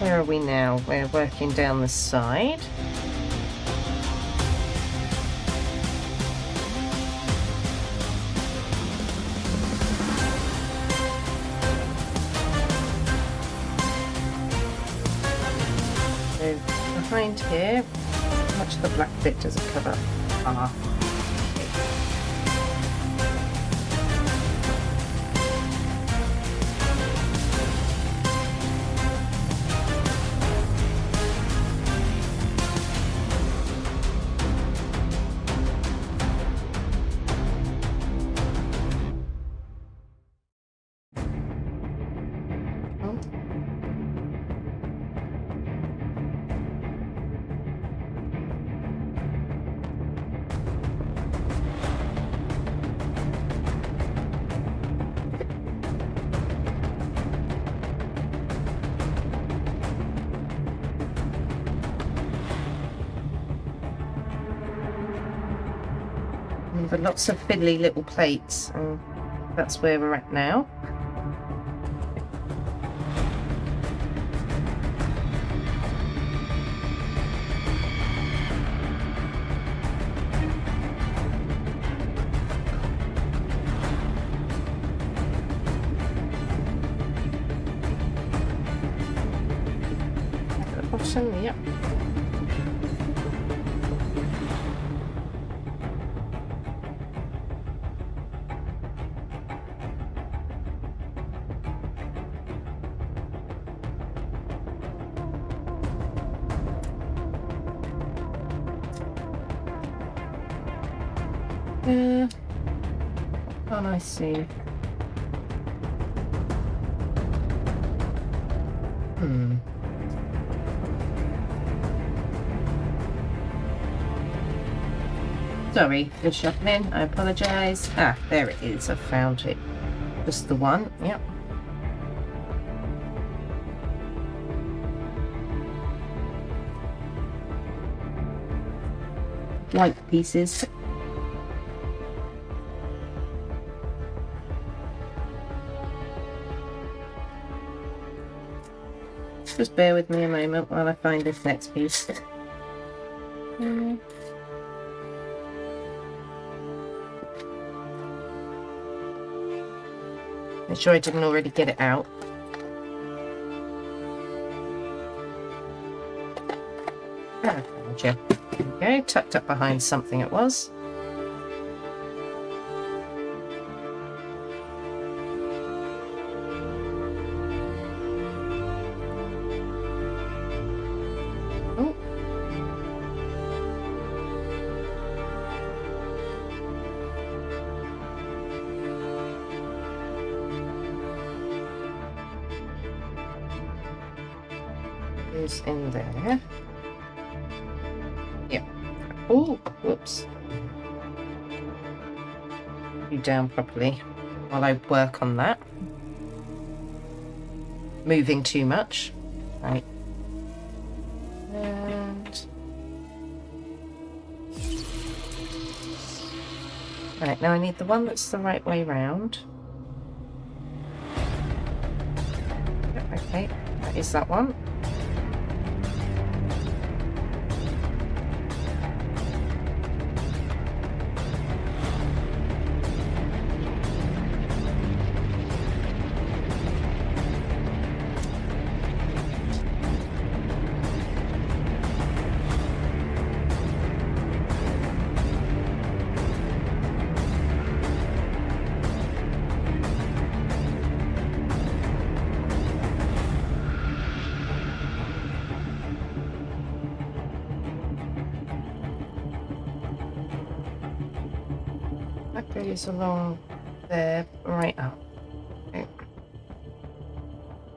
Where are we now? We're working down the side. So behind here, how much of the black bit does it cover? Ah. But lots of fiddly little plates, and that's where we're at now. At the bottom, yep. What can I see? Sorry, good shuffling. I apologise. Ah, there it is. I found it. Just the one. Yep. White pieces. Just bear with me a moment while I find this next piece. Make sure I didn't already get it out. Ah, found you. There we go, tucked up behind something it was. Is in there. Yeah. Oh, whoops. You down properly while I work on that. Moving too much. Right. And right, now I need the one that's the right way round. Yep, okay, that is that one. That goes along there, right up. Okay.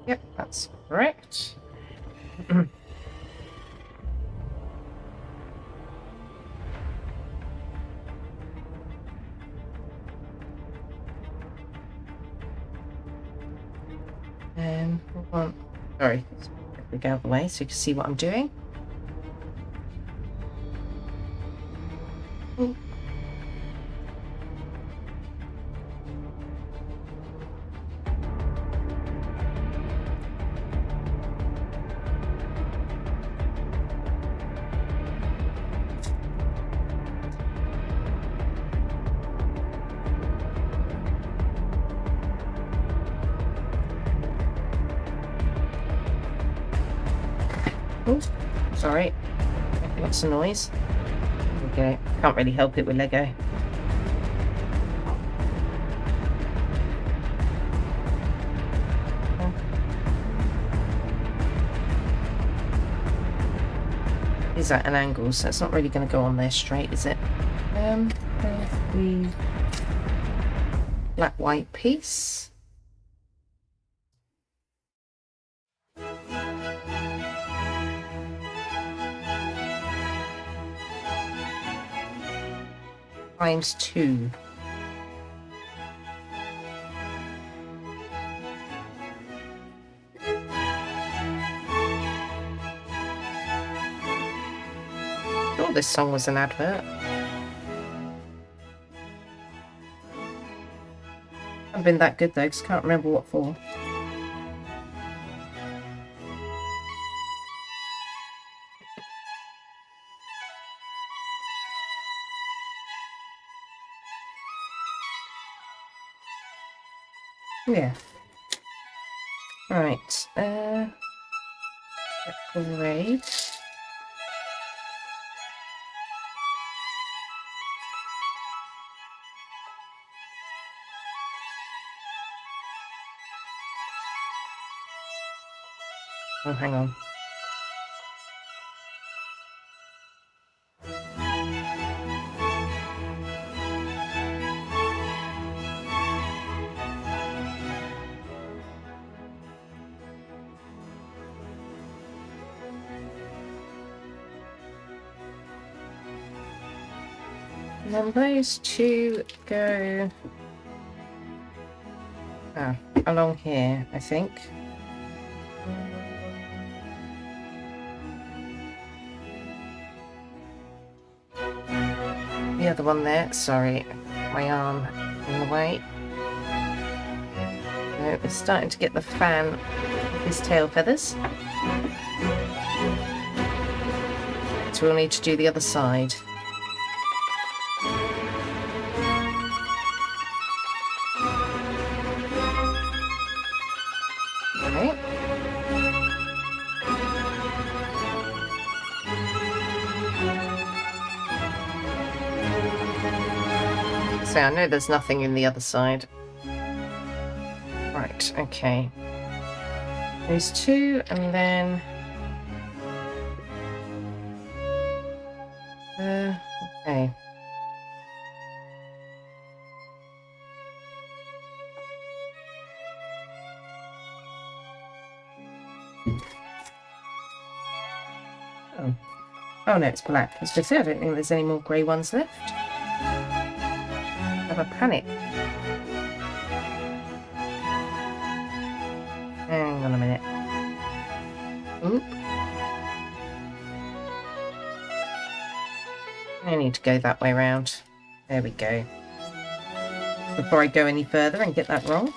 Yep, that's correct. Hold on. Sorry, let's get out of the way so you can see what I'm doing. Ooh. Oh, sorry. Lots of noise. Okay, can't really help it with Lego. Is at an angle, so it's not really going to go on there straight, is it? There's the black white piece. Times 2. Oh, this song was an advert. Hasn't been that good though, because I can't remember what for. Yeah. Right. Great. Oh, hang on. And then those two go along here, I think. The other one there, sorry, my arm in the way. No, it's starting to get the fan of his tail feathers. So we'll need to do the other side. Okay. So I know there's nothing in the other side. Right, okay. Those two, and then... okay. Oh no, it's black. As I said, I don't think there's any more grey ones left. Have a panic. Hang on a minute. Oop. I need to go that way round. There we go. Before I go any further and get that wrong.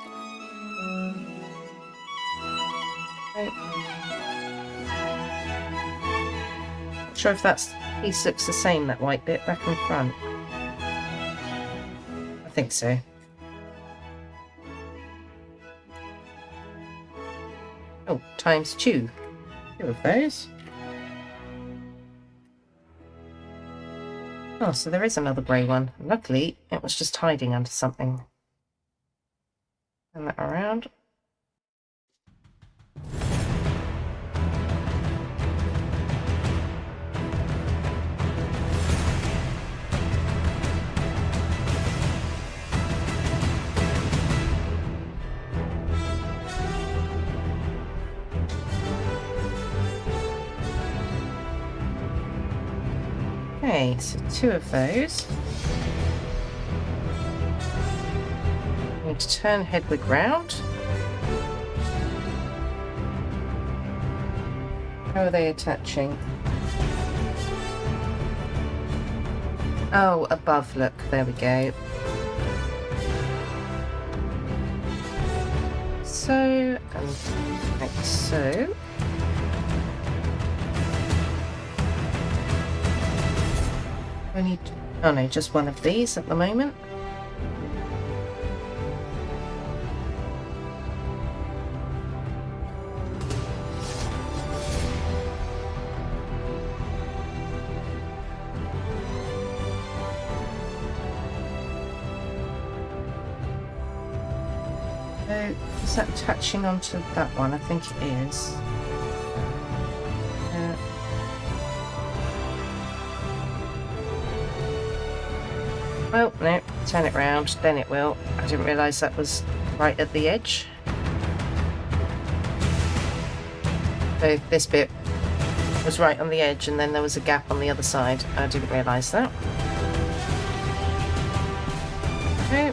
Not sure if that piece looks the same, that white bit back and front. I think so. Oh, times 2. 2 of those. Oh, so there is another grey one. Luckily, it was just hiding under something. Turn that around. Okay, so 2 of those. Need to turn Hedwig round. How are they attaching? Oh, above, look, there we go. So, and like so. I need, oh no, just one of these at the moment. is that attaching onto that one? I think it is. Oh, no, turn it round, then it will. I didn't realise that was right at the edge. So this bit was right on the edge and then there was a gap on the other side. I didn't realise that. Okay.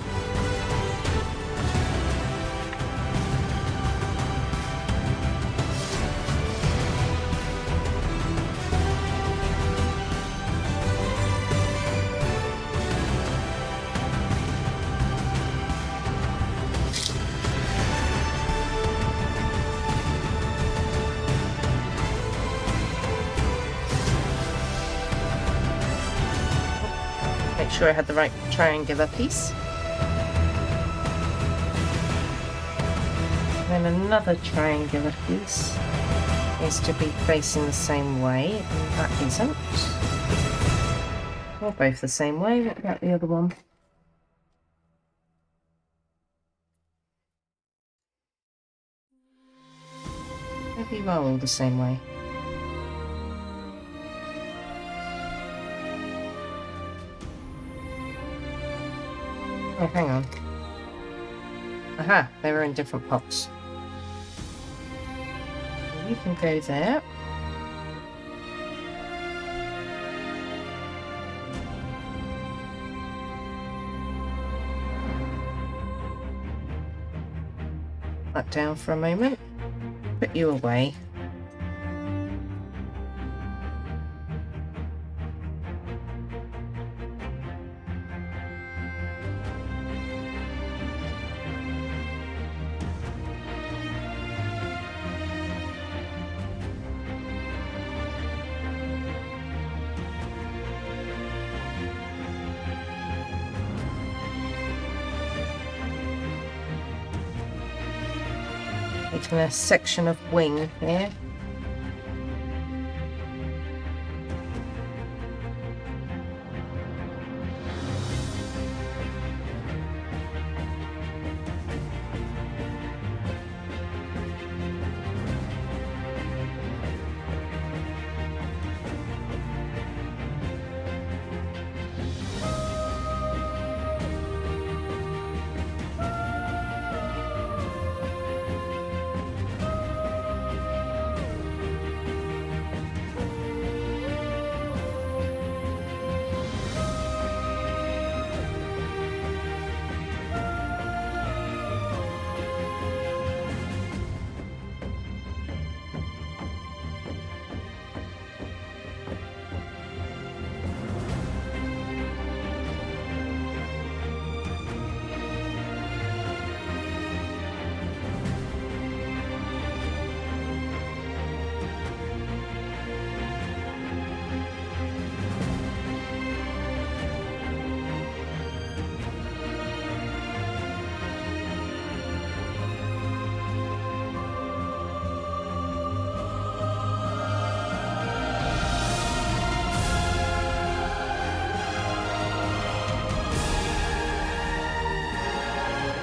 Make sure I had the right triangular piece. Then another triangular piece needs to be facing the same way, and that isn't. Or both the same way. What about the other one? Maybe you are all the same way. Oh, hang on. Aha, they were in different pots. You can go there. That down for a moment. Put you away. Making a section of wing here.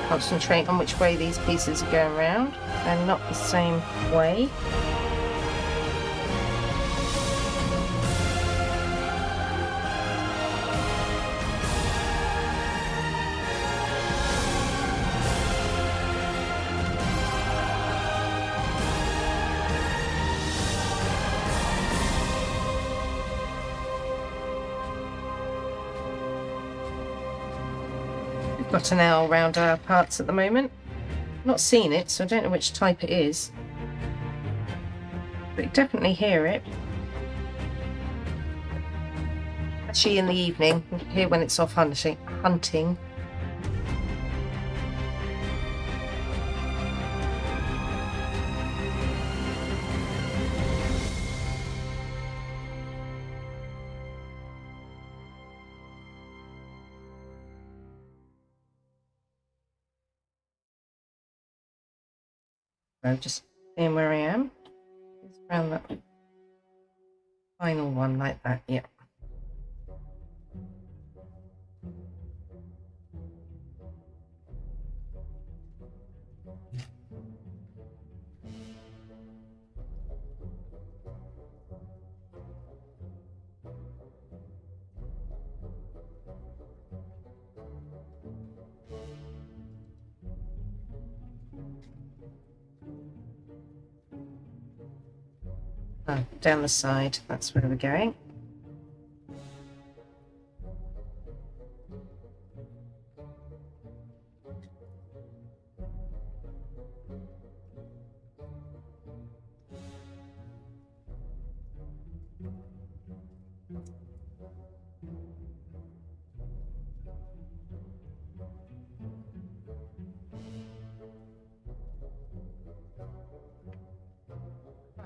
Concentrate on which way these pieces are going round and not the same way. Got an owl round our parts at the moment. Not seen it, so I don't know which type it is. But you definitely hear it. Actually in the evening, you can hear when it's off hunting. So just seeing where I am. It's around that final one like that, yeah. Oh, down the side. That's where we're going.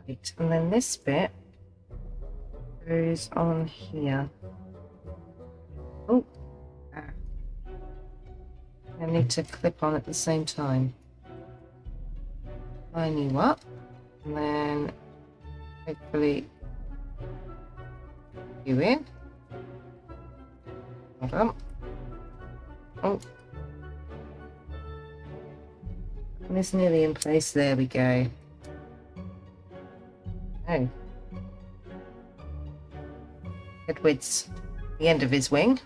Right, and then this bit goes on here. Oh, ah. I need to clip on at the same time. Line you up, and then hopefully you in. Hold on. Oh, and it's nearly in place. There we go. Oh, Hedwig's the end of his wing.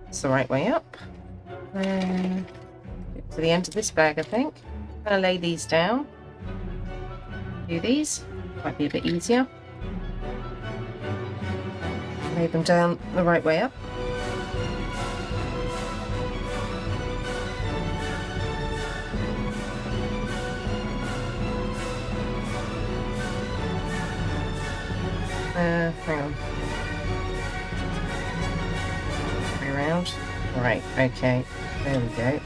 It's the right way up. Get to the end of this bag, I think. I'm gonna lay these down. Do these. Might be a bit easier. Lay them down the right way up. Hang on. Way around. Right, okay. There we go.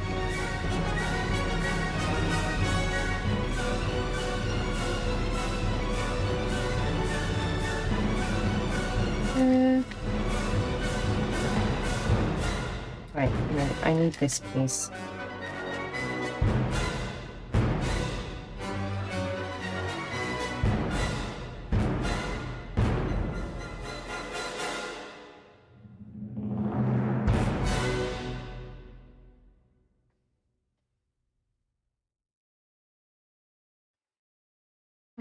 Right, no, I need this piece.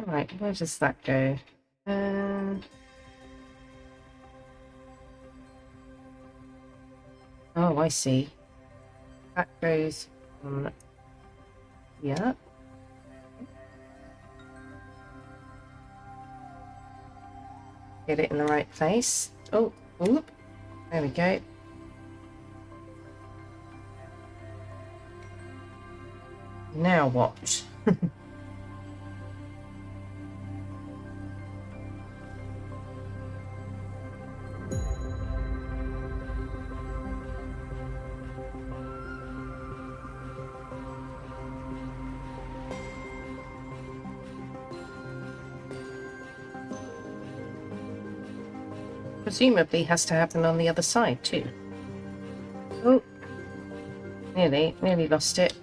Right, where does that go? Oh, I see. That goes on here. Get it in the right place. Oh, oop. There we go. Now what? Presumably has to happen on the other side too. Oh, nearly lost it.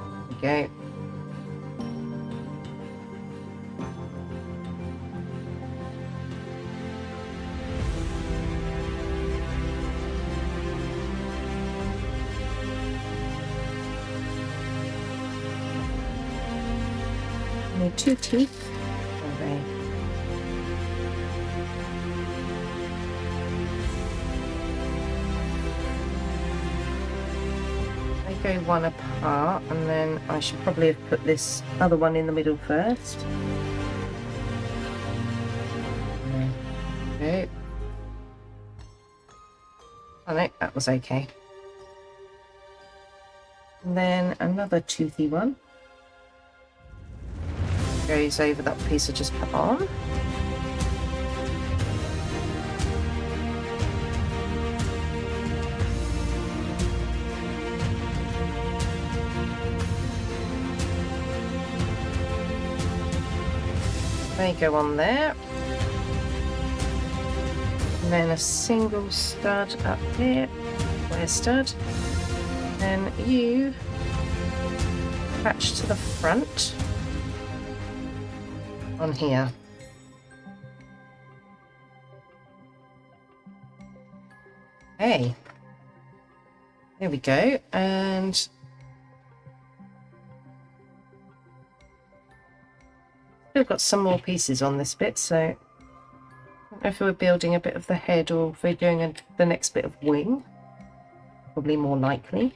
There we go. Need 2 teeth. Okay. They go one apart, and then I should probably have put this other one in the middle first. Okay. Oh no, that was okay. And then another toothy one goes over that piece I just put on. They go on there. And then a single stud up here, square stud. Then you attach to the front on here. Okay, there we go. And We've got some more pieces on this bit, so I don't know if we're building a bit of the head or if we're doing the next bit of wing. Probably more likely.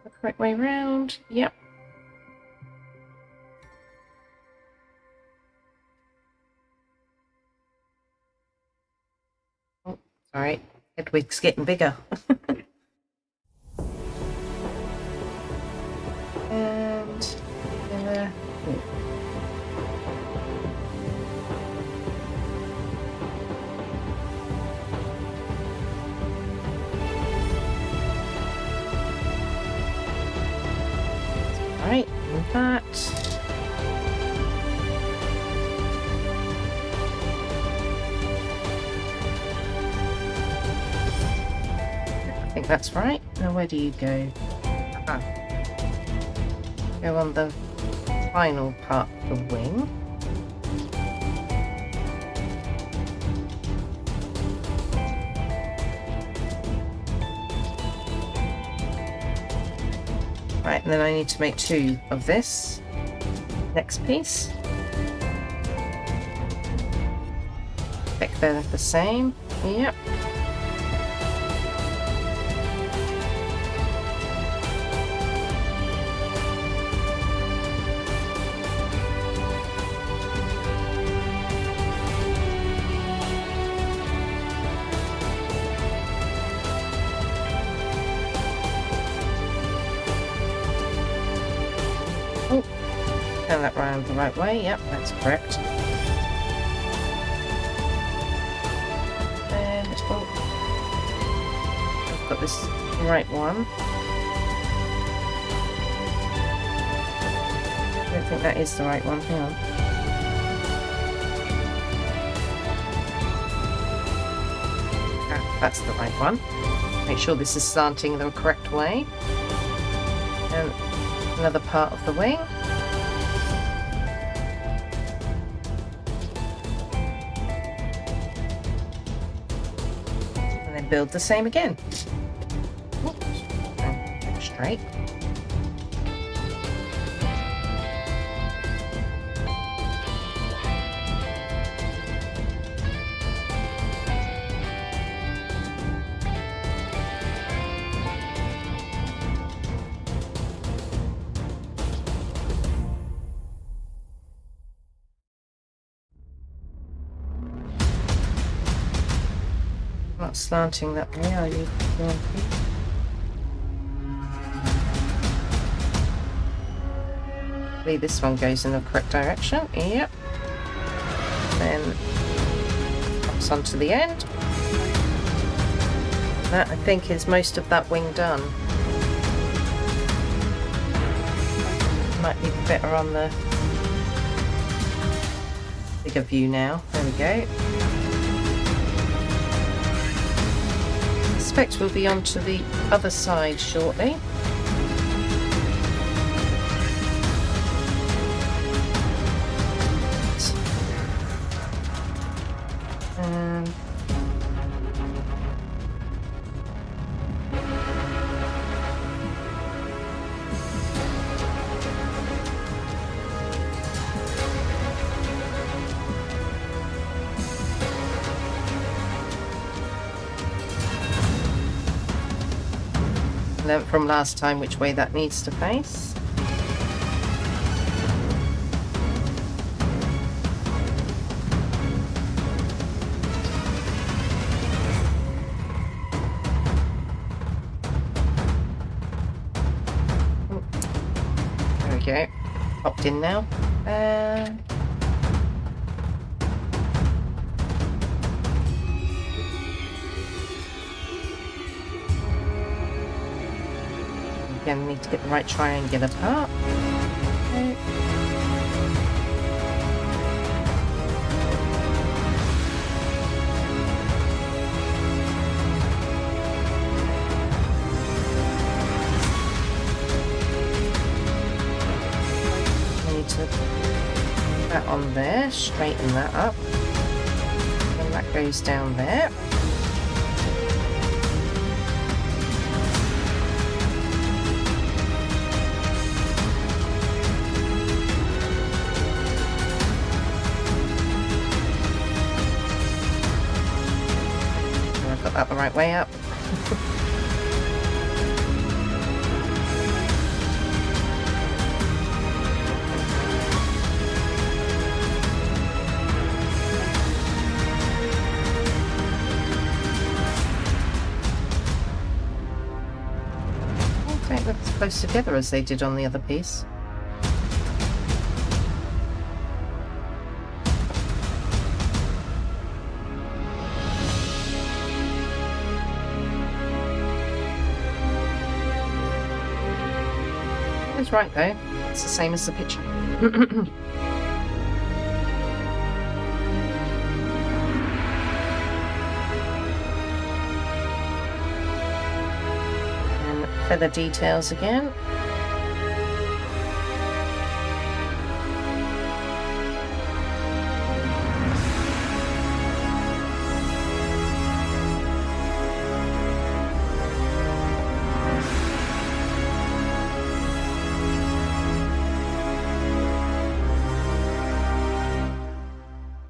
The correct way round. Yep. Oh, sorry. Hedwig's getting bigger. And right, and that. I think that's right. Now where do you go? Ah. Go on the final part of the wing. Right, and then I need to make 2 of this next piece. Check they're the same. Yep. Turn that round the right way. Yep, that's correct. And oh, I've got this right one. I don't think that is the right one. Hang on. Ah, that's the right one. Make sure this is slanting the correct way. And another part of the wing. Build the same again. Oops. Straight. Not slanting that way, are you? Hopefully this one goes in the correct direction. Yep. Then pops onto the end. That I think is most of that wing done. Might be better on the bigger view now. There we go. I suspect we'll be onto the other side shortly. Learn from last time which way that needs to face. There we go. Popped in now. Again, we need to get the right triangular part. Okay. We need to put that on there, straighten that up, and that goes down there. got that the right way up. I don't look as close together as they did on the other piece. It's right though. It's the same as the picture. And feather details again.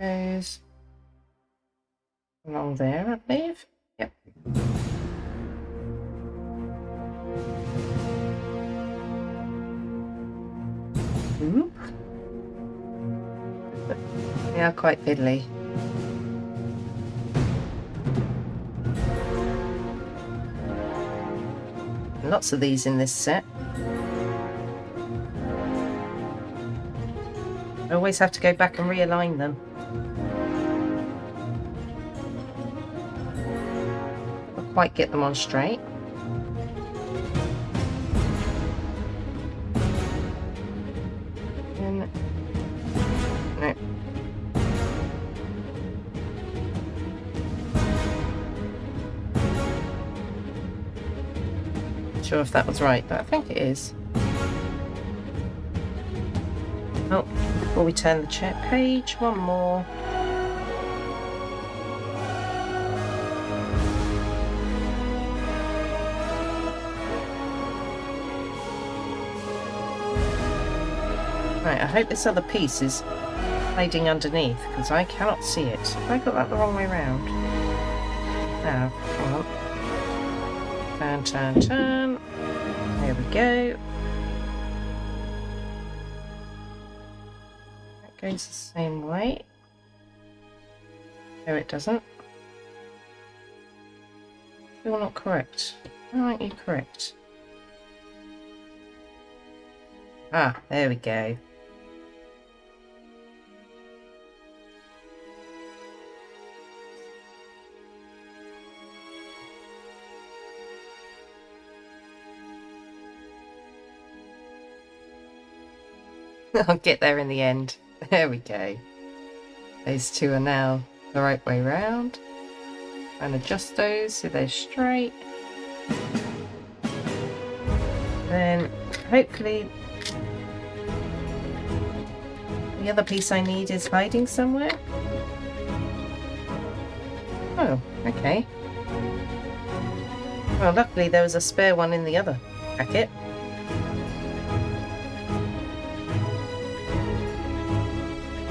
Goes along there, I believe. Yep. Oop. They are quite fiddly. Lots of these in this set. I always have to go back and realign them. Not quite get them on straight. And no. Not sure if that was right, but I think it is. Oh, before we turn the check page, one more. Right, I hope this other piece is hiding underneath, because I cannot see it. Have I got that the wrong way round? Ah, hang on. Turn, turn, turn. There we go. That goes the same way. No, it doesn't. Still not correct. Why aren't you correct? Ah, there we go. I'll get there in the end. There we go. Those two are now the right way round. And adjust those so they're straight. Then hopefully the other piece I need is hiding somewhere. Oh, okay. Well, luckily there was a spare one in the other packet.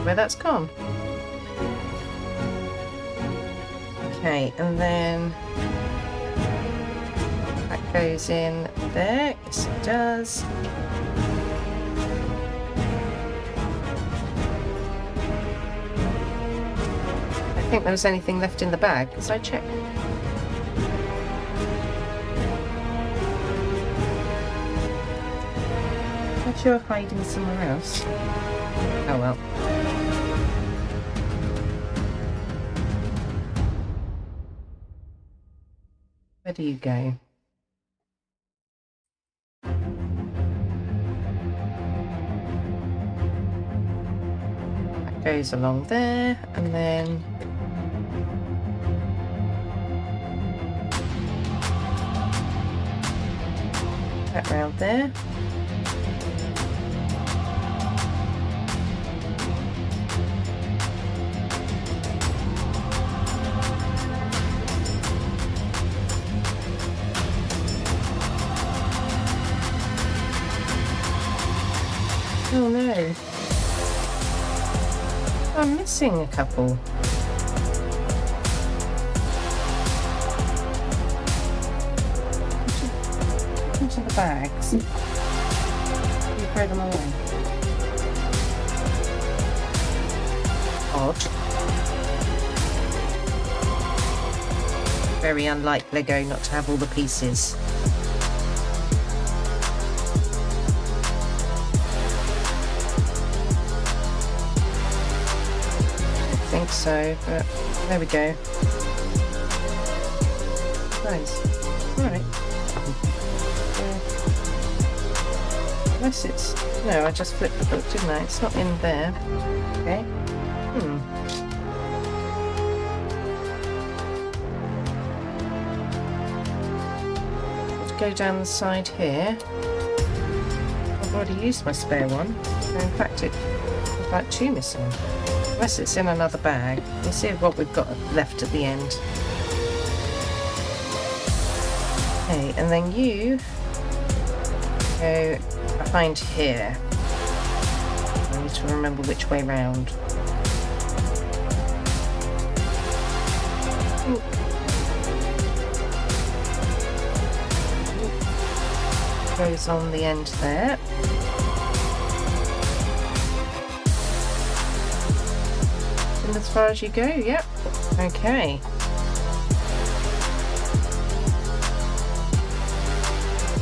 Where that's gone. Okay, and then that goes in there. Yes, it does. I think there was anything left in the bag. Did I check? I'm sure hiding somewhere else. Oh well. Where do you go? That goes along there, and then that round there. Oh no. I'm missing a couple. bags. You throw them away. Odd. Very unlike Lego not to have all the pieces. I think so, but there we go. Nice. Alright. Unless it's... No, I just flipped the book, didn't I? It's not in there. Okay. Let's go down the side here. I've already used my spare one. In fact, it's about 2 missing. Unless it's in another bag. We'll see what we've got left at the end. Okay, and then you go behind here. I need to remember which way round. Goes on the end there. And as far as you go, yep. Okay.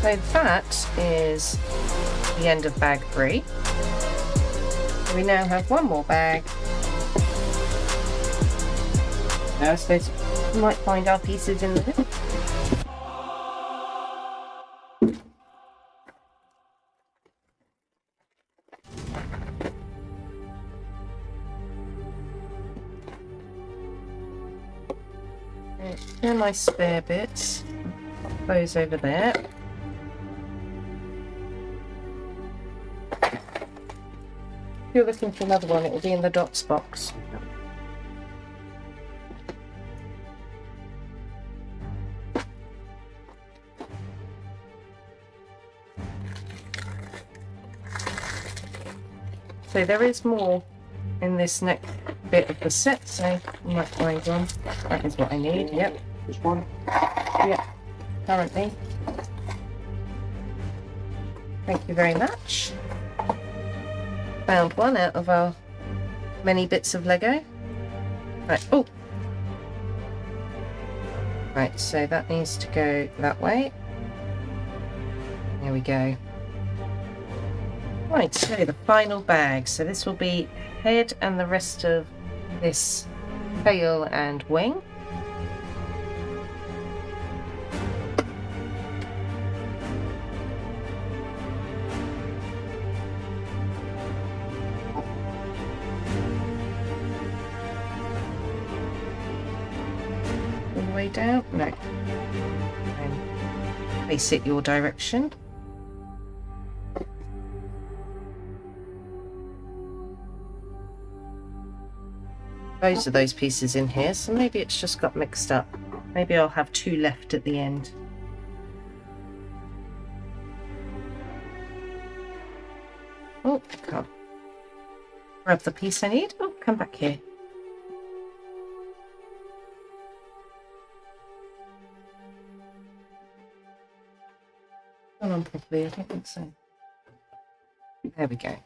So that is the end of bag 3. We now have one more bag. Now I suppose we might find our pieces in there. Here are my spare bits. Those over there. If you're looking for another one, it will be in the dots box. So there is more in this next bit of the set, so you might find one. That is what I need, yep. This one? Yep, currently. Thank you very much. Found one out of our many bits of Lego. Right, oh! Right, so that needs to go that way. There we go. Right, so the final bag. So this will be head and the rest of this tail and wing. All the way down? No. And face it your direction. Those are those pieces in here, so maybe it's just got mixed up. Maybe I'll have 2 left at the end. Oh, come. Grab the piece I need. Oh, come back here. Hold on properly, I don't think so. There we go.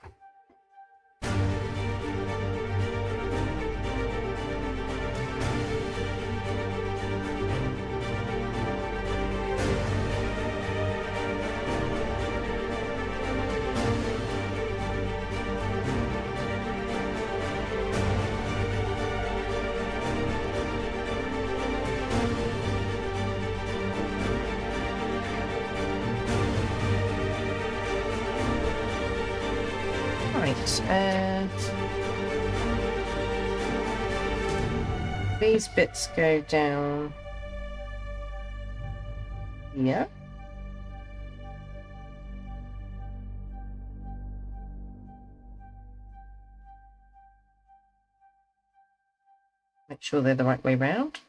These bits go down here. Make sure they're the right way round.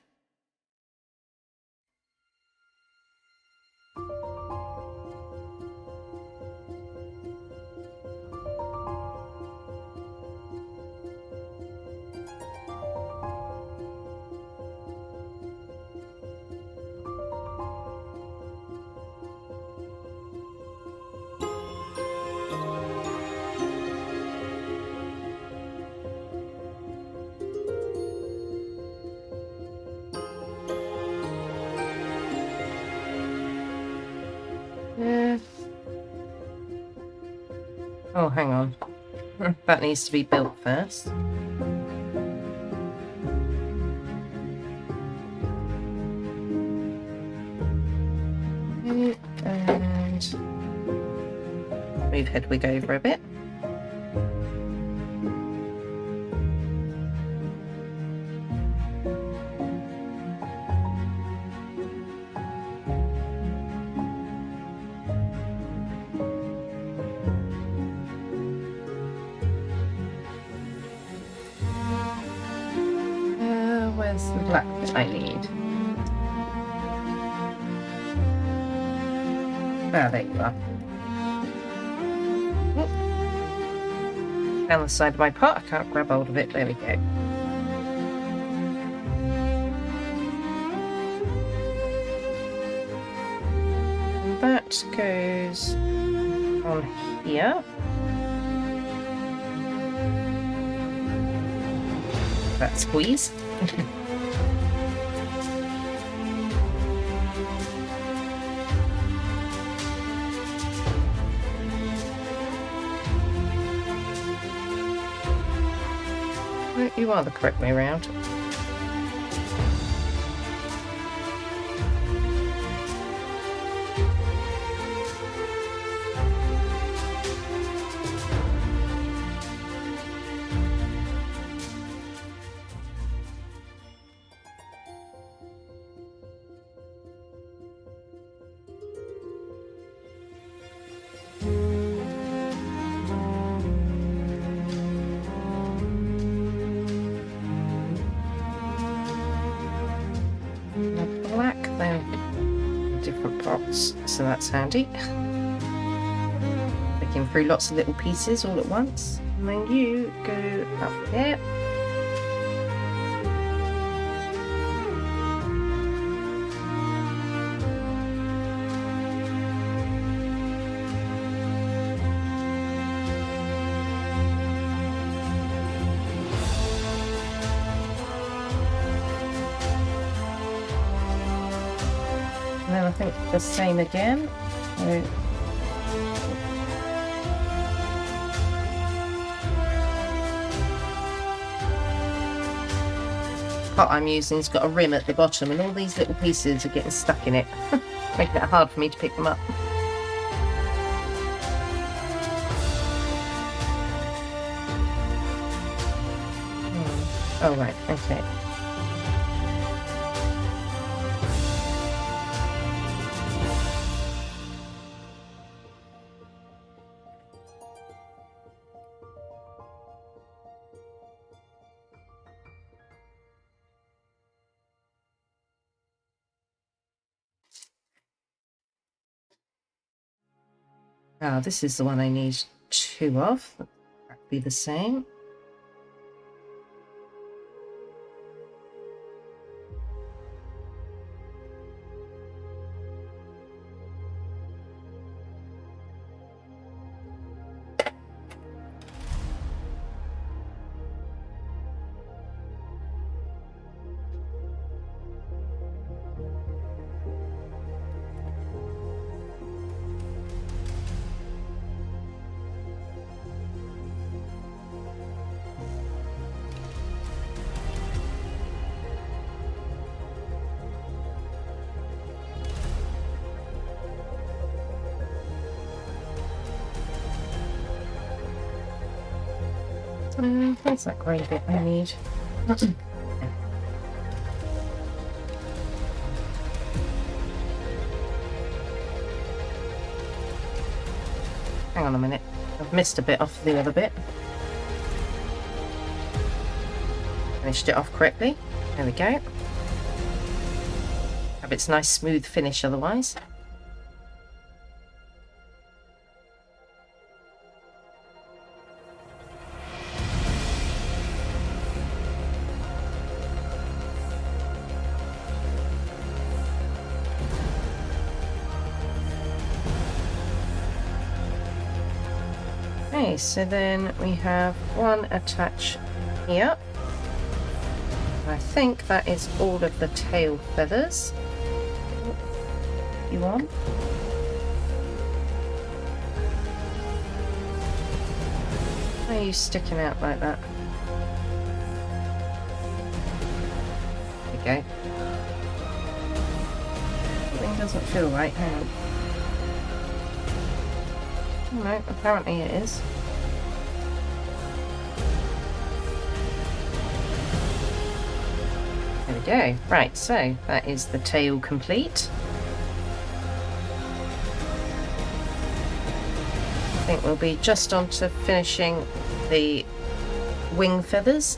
Oh, hang on. That needs to be built first. And move Hedwig over a bit. Where's the black bit I need? Ah, there you are. Down the side of my pot, I can't grab hold of it. There we go. And that goes on here. That squeeze. You are the correct way around. Black, then different pots, so that's handy. Picking through lots of little pieces all at once. And then you go up here. And then I think the same again. So pot I'm using has got a rim at the bottom and all these little pieces are getting stuck in it, making it hard for me to pick them up. Oh right, okay. Ah, this is the one I need two of. That'd be the same. Where's that grey bit I need? Hang on a minute, I've missed a bit off the other bit. Finished it off correctly. There we go. Have its nice smooth finish otherwise. Okay, so then we have one attach here. I think that is all of the tail feathers. You on? Why are you sticking out like that? There we go. Something doesn't feel right. Hang on. Oh, no, apparently it is. There we go. Right, so that is the tail complete. I think we'll be just on to finishing the wing feathers.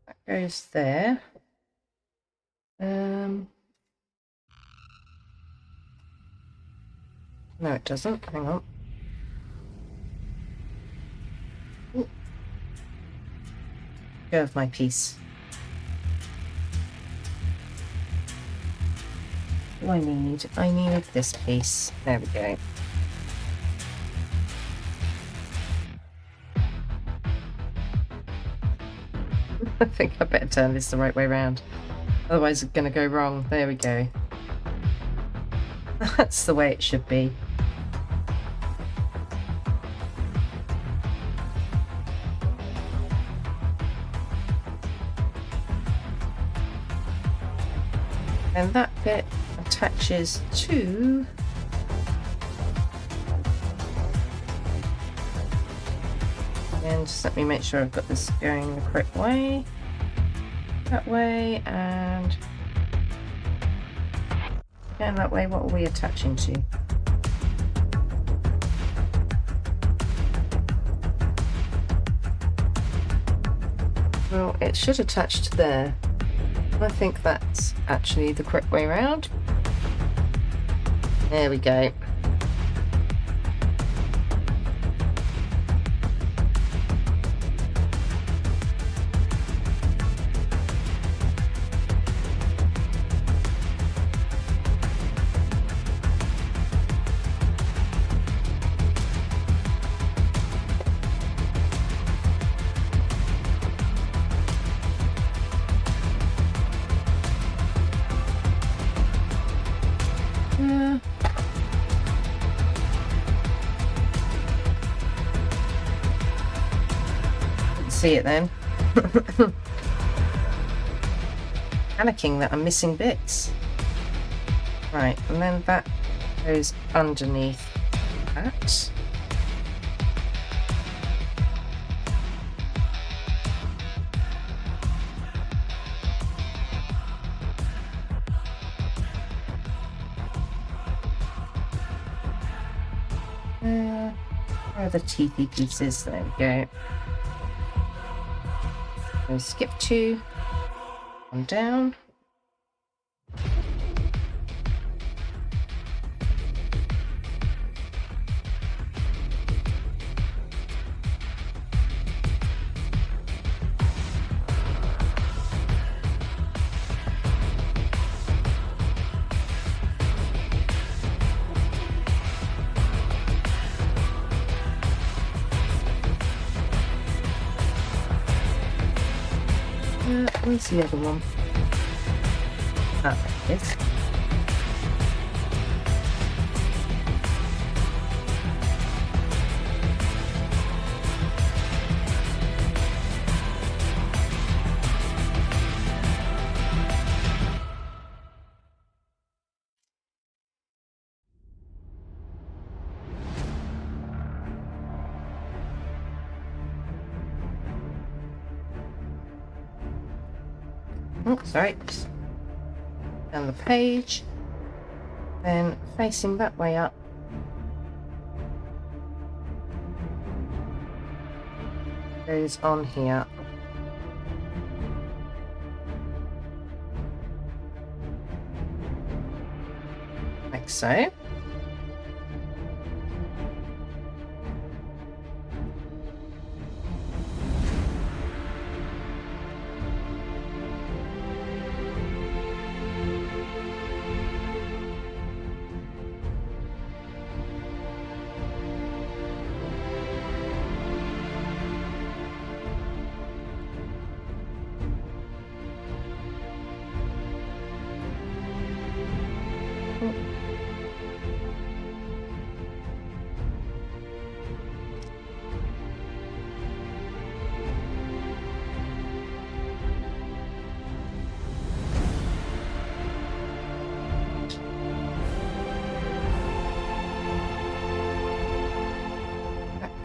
That goes there. No, it doesn't. Hang on. Ooh. Go of my piece. What do I need? I need this piece. There we go. I think I better turn this the right way around. Otherwise it's going to go wrong. There we go. That's the way it should be. And that bit attaches to and just let me make sure I've got this going the correct way. That way and that way. What are we attaching to? Well, it should attach to there. I think that's actually the correct way around. There we go. See it then. Panicking that I'm missing bits. Right, and then that goes underneath that. Where are the teethy pieces? There we go. So skip 2, one down. Where's the other one? Ah, there it is. Oh, sorry. Down the page, then facing that way up. Goes on here. Like so.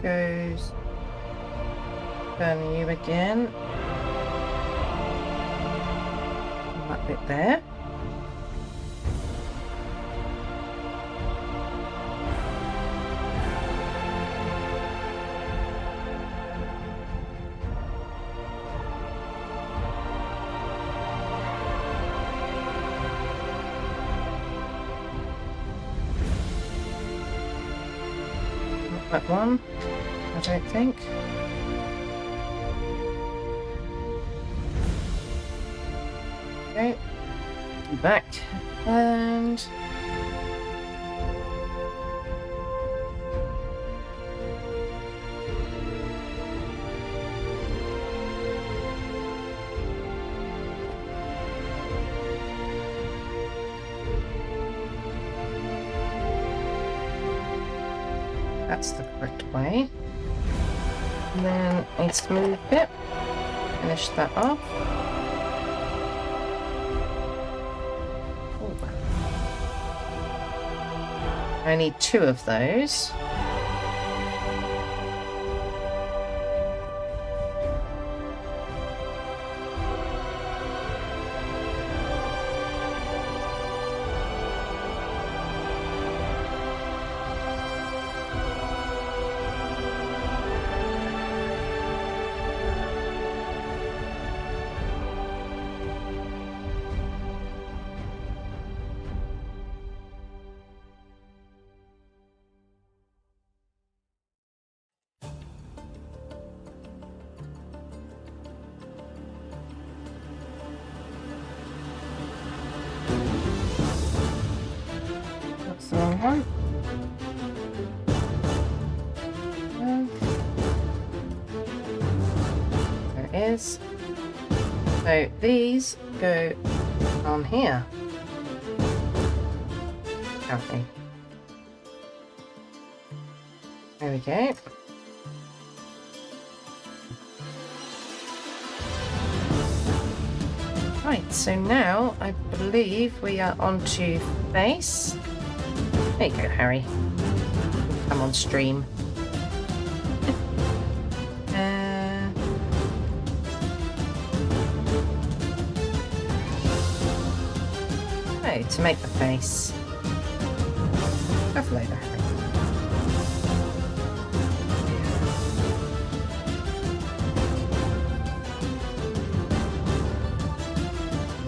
goes turn you again. And that bit there. That one, I don't think. Okay, back and that's the correct way. And then a smooth bit. Finish that off. Ooh. I need 2 of those. That's the wrong one. There it is. So these go on here. Okay. There we go. Right, so now I believe we are on to face. There you go, Harry. Come on stream. To make the face. Careful over, Harry.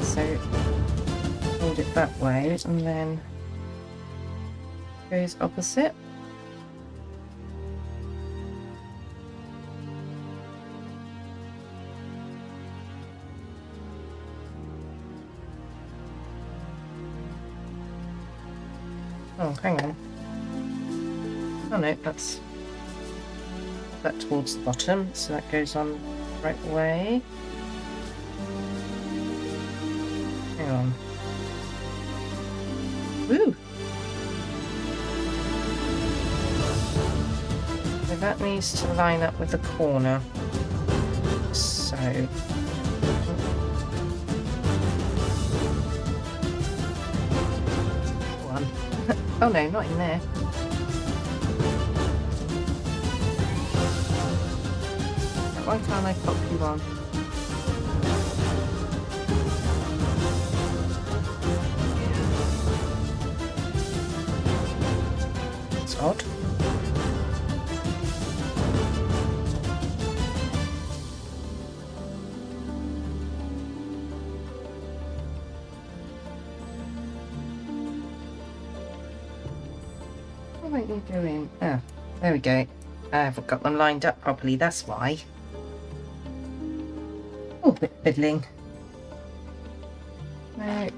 So hold it that way and then goes opposite. Oh, hang on. Oh no, that's that towards the bottom, so that goes on the right way. Hang on. Woo! So that needs to line up with the corner. So oh no, not in there. Why can't I pop you on? It's odd. What are you doing? Ah, there we go. I haven't got them lined up properly, that's why. Oh, a bit fiddling. No.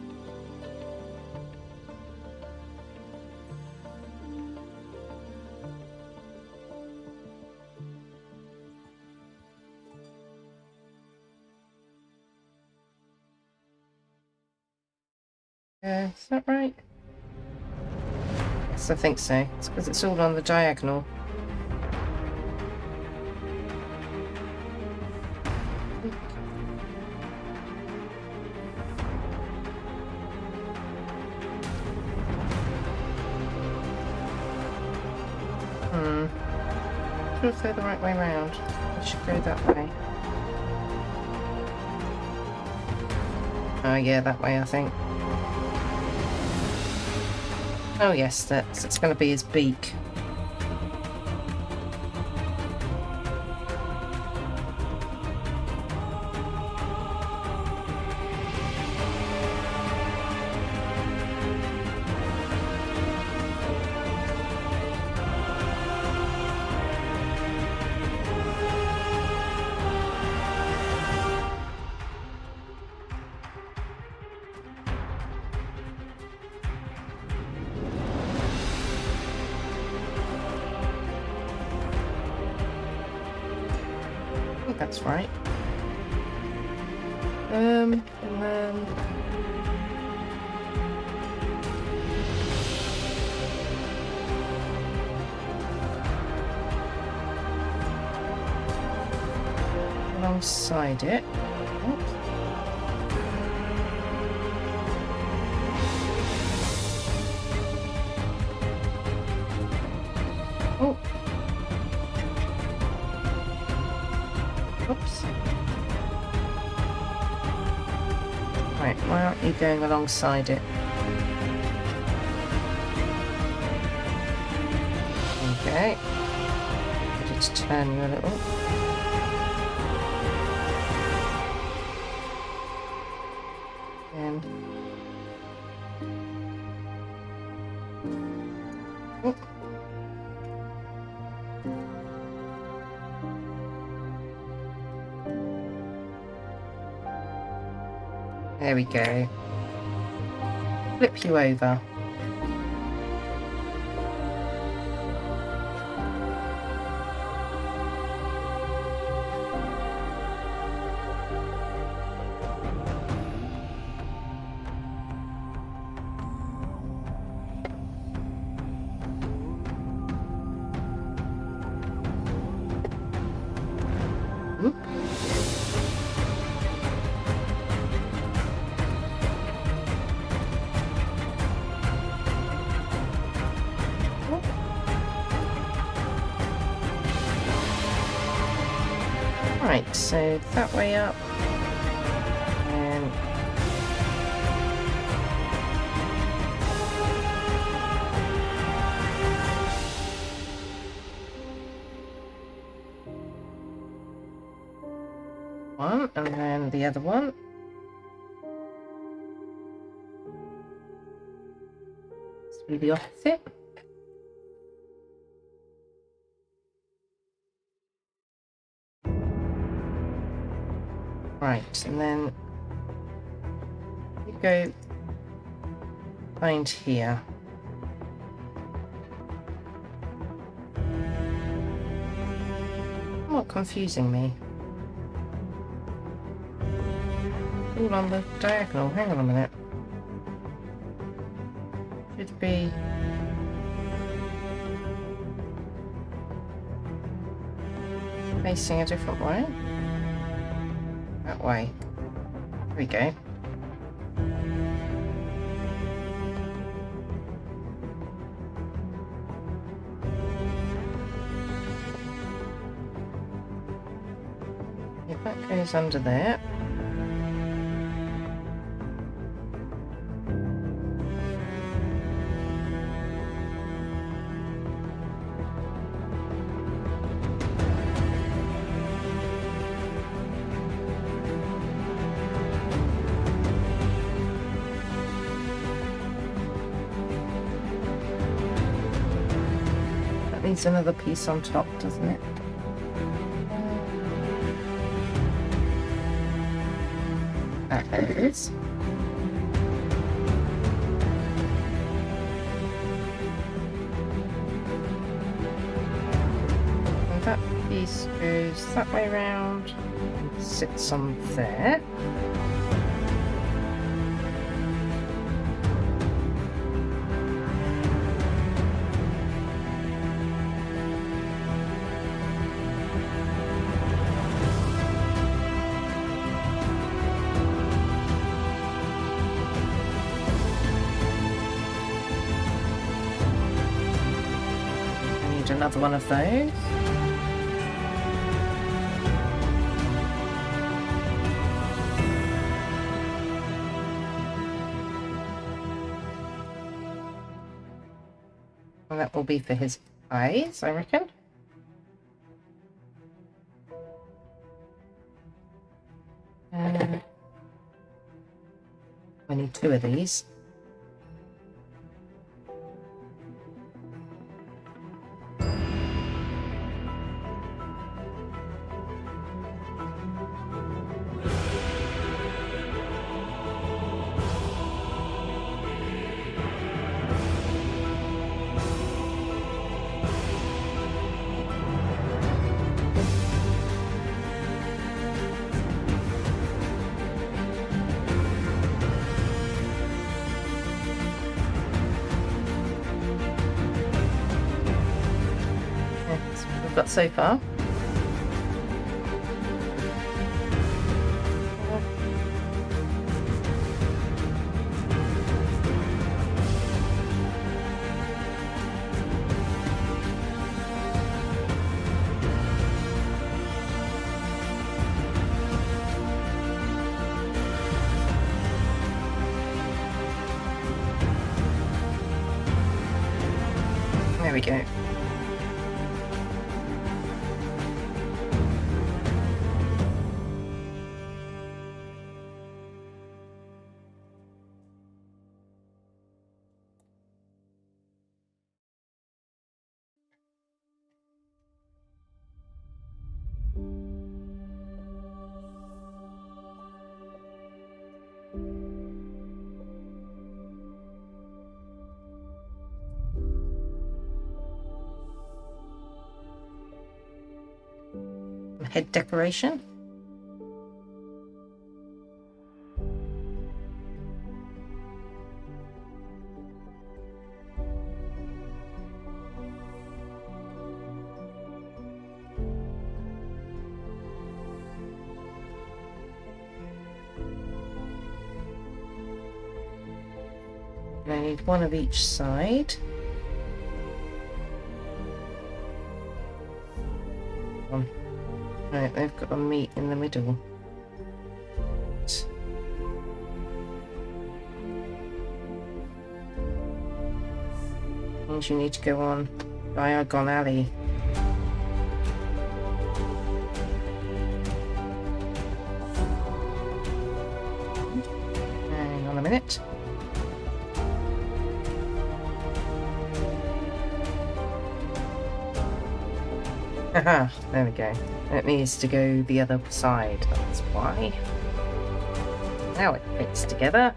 Is that right? Yes, I think so. It's because it's all on the diagonal. sure if they're the right way round. I should go that way. Oh yeah, that way I think. Oh yes, that's going to be his beak. That's right. And then alongside it. Oops. Oh. Oops. Right, why aren't you going alongside it? Okay. I need to turn you a little. And oh. There we go. Flip you over. Whoop. Right, so that way up, and one, and then the other one. Let's do the opposite. Right, and then you go behind here. Somewhat confusing me. All on the diagonal. Hang on a minute. Should be facing a different way. That way. There we go. If that goes under there. Needs another piece on top, doesn't it? There it is. And that piece goes that way round and sits on there. Another one of those. And that will be for his eyes, I reckon. I need 2 of these. That's what we've got so far. There we go. Head decoration. And I need 1 of each side. Right, they've got to meet in the middle. Means you need to go on diagonally. Hang on a minute. Haha, there we go. It needs to go the other side, that's why. Now it fits together.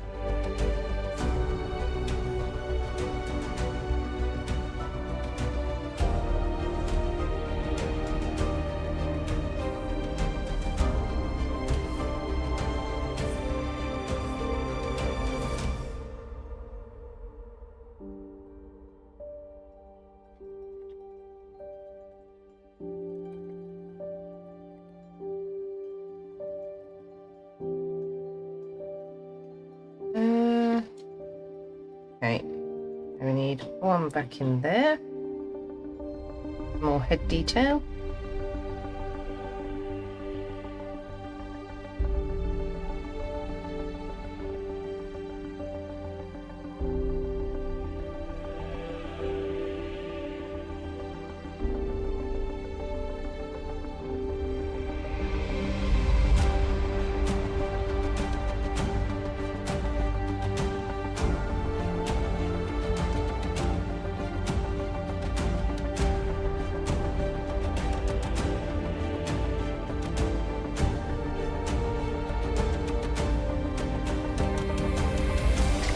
Okay, we need 1 back in there. More head detail.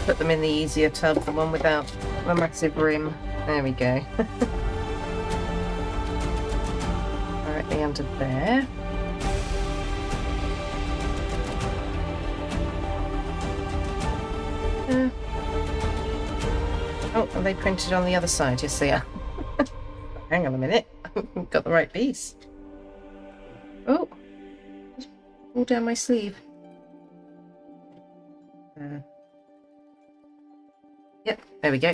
Put them in the easier tub, the one without a massive rim. There we go. Directly under there. Oh, are they printed on the other side? Yes, they are. Hang on a minute. I've got the right piece. Oh, just pull down my sleeve. Yep, there we go.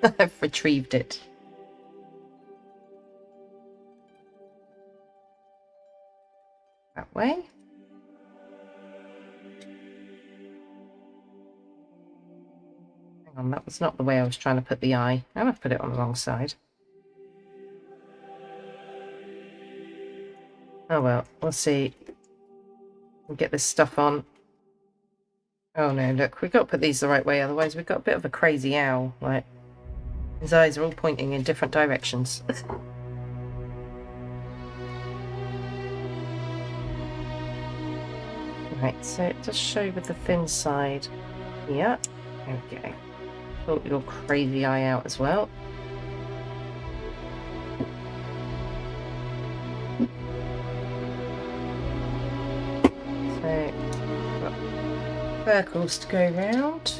I've retrieved it. That way. Hang on on. That was not the way I was trying to put the eye. And I've put it on the wrong side. Oh well, we'll see. We'll get this stuff on. Oh no, look, we've got to put these the right way, otherwise we've got a bit of a crazy owl. Like, his eyes are all pointing in different directions. Right, so it does show with the thin side. Yeah, there we go. Sort your crazy eye out as well. So, got circles to go round.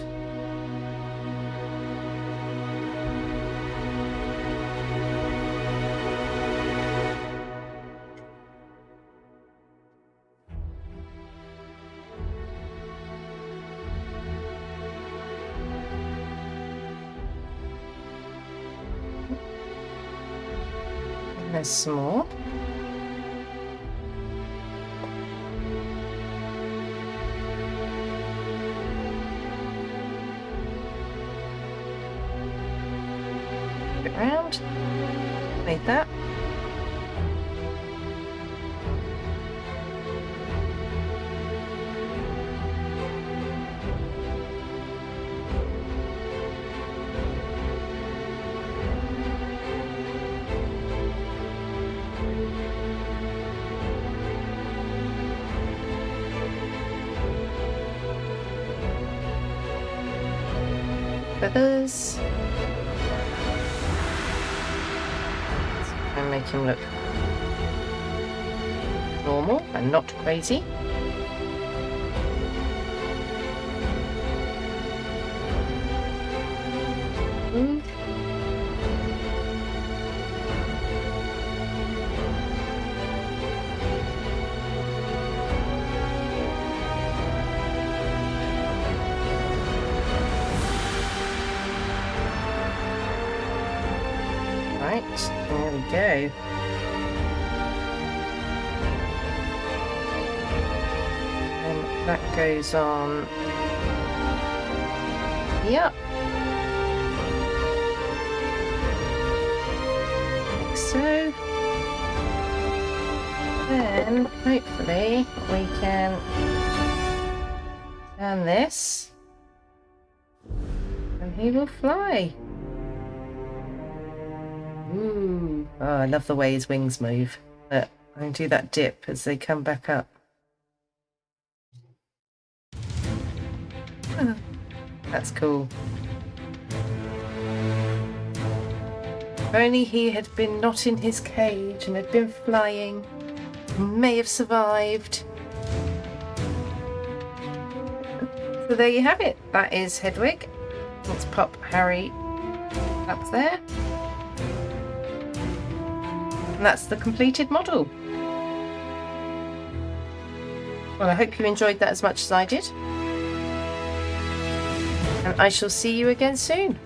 There's some more. Bit round. Made that. Feathers. And make him look normal and not crazy. Right, there we go. And that goes on. Yep. Like so. Then hopefully we can turn this and he will fly. Ooh. Oh, I love the way his wings move. But I can do that dip as they come back up. That's cool. If only he had been not in his cage and had been flying, he may have survived. So there you have it. That is Hedwig. Let's pop Harry up there. And that's the completed model. Well, I hope you enjoyed that as much as I did. And I shall see you again soon.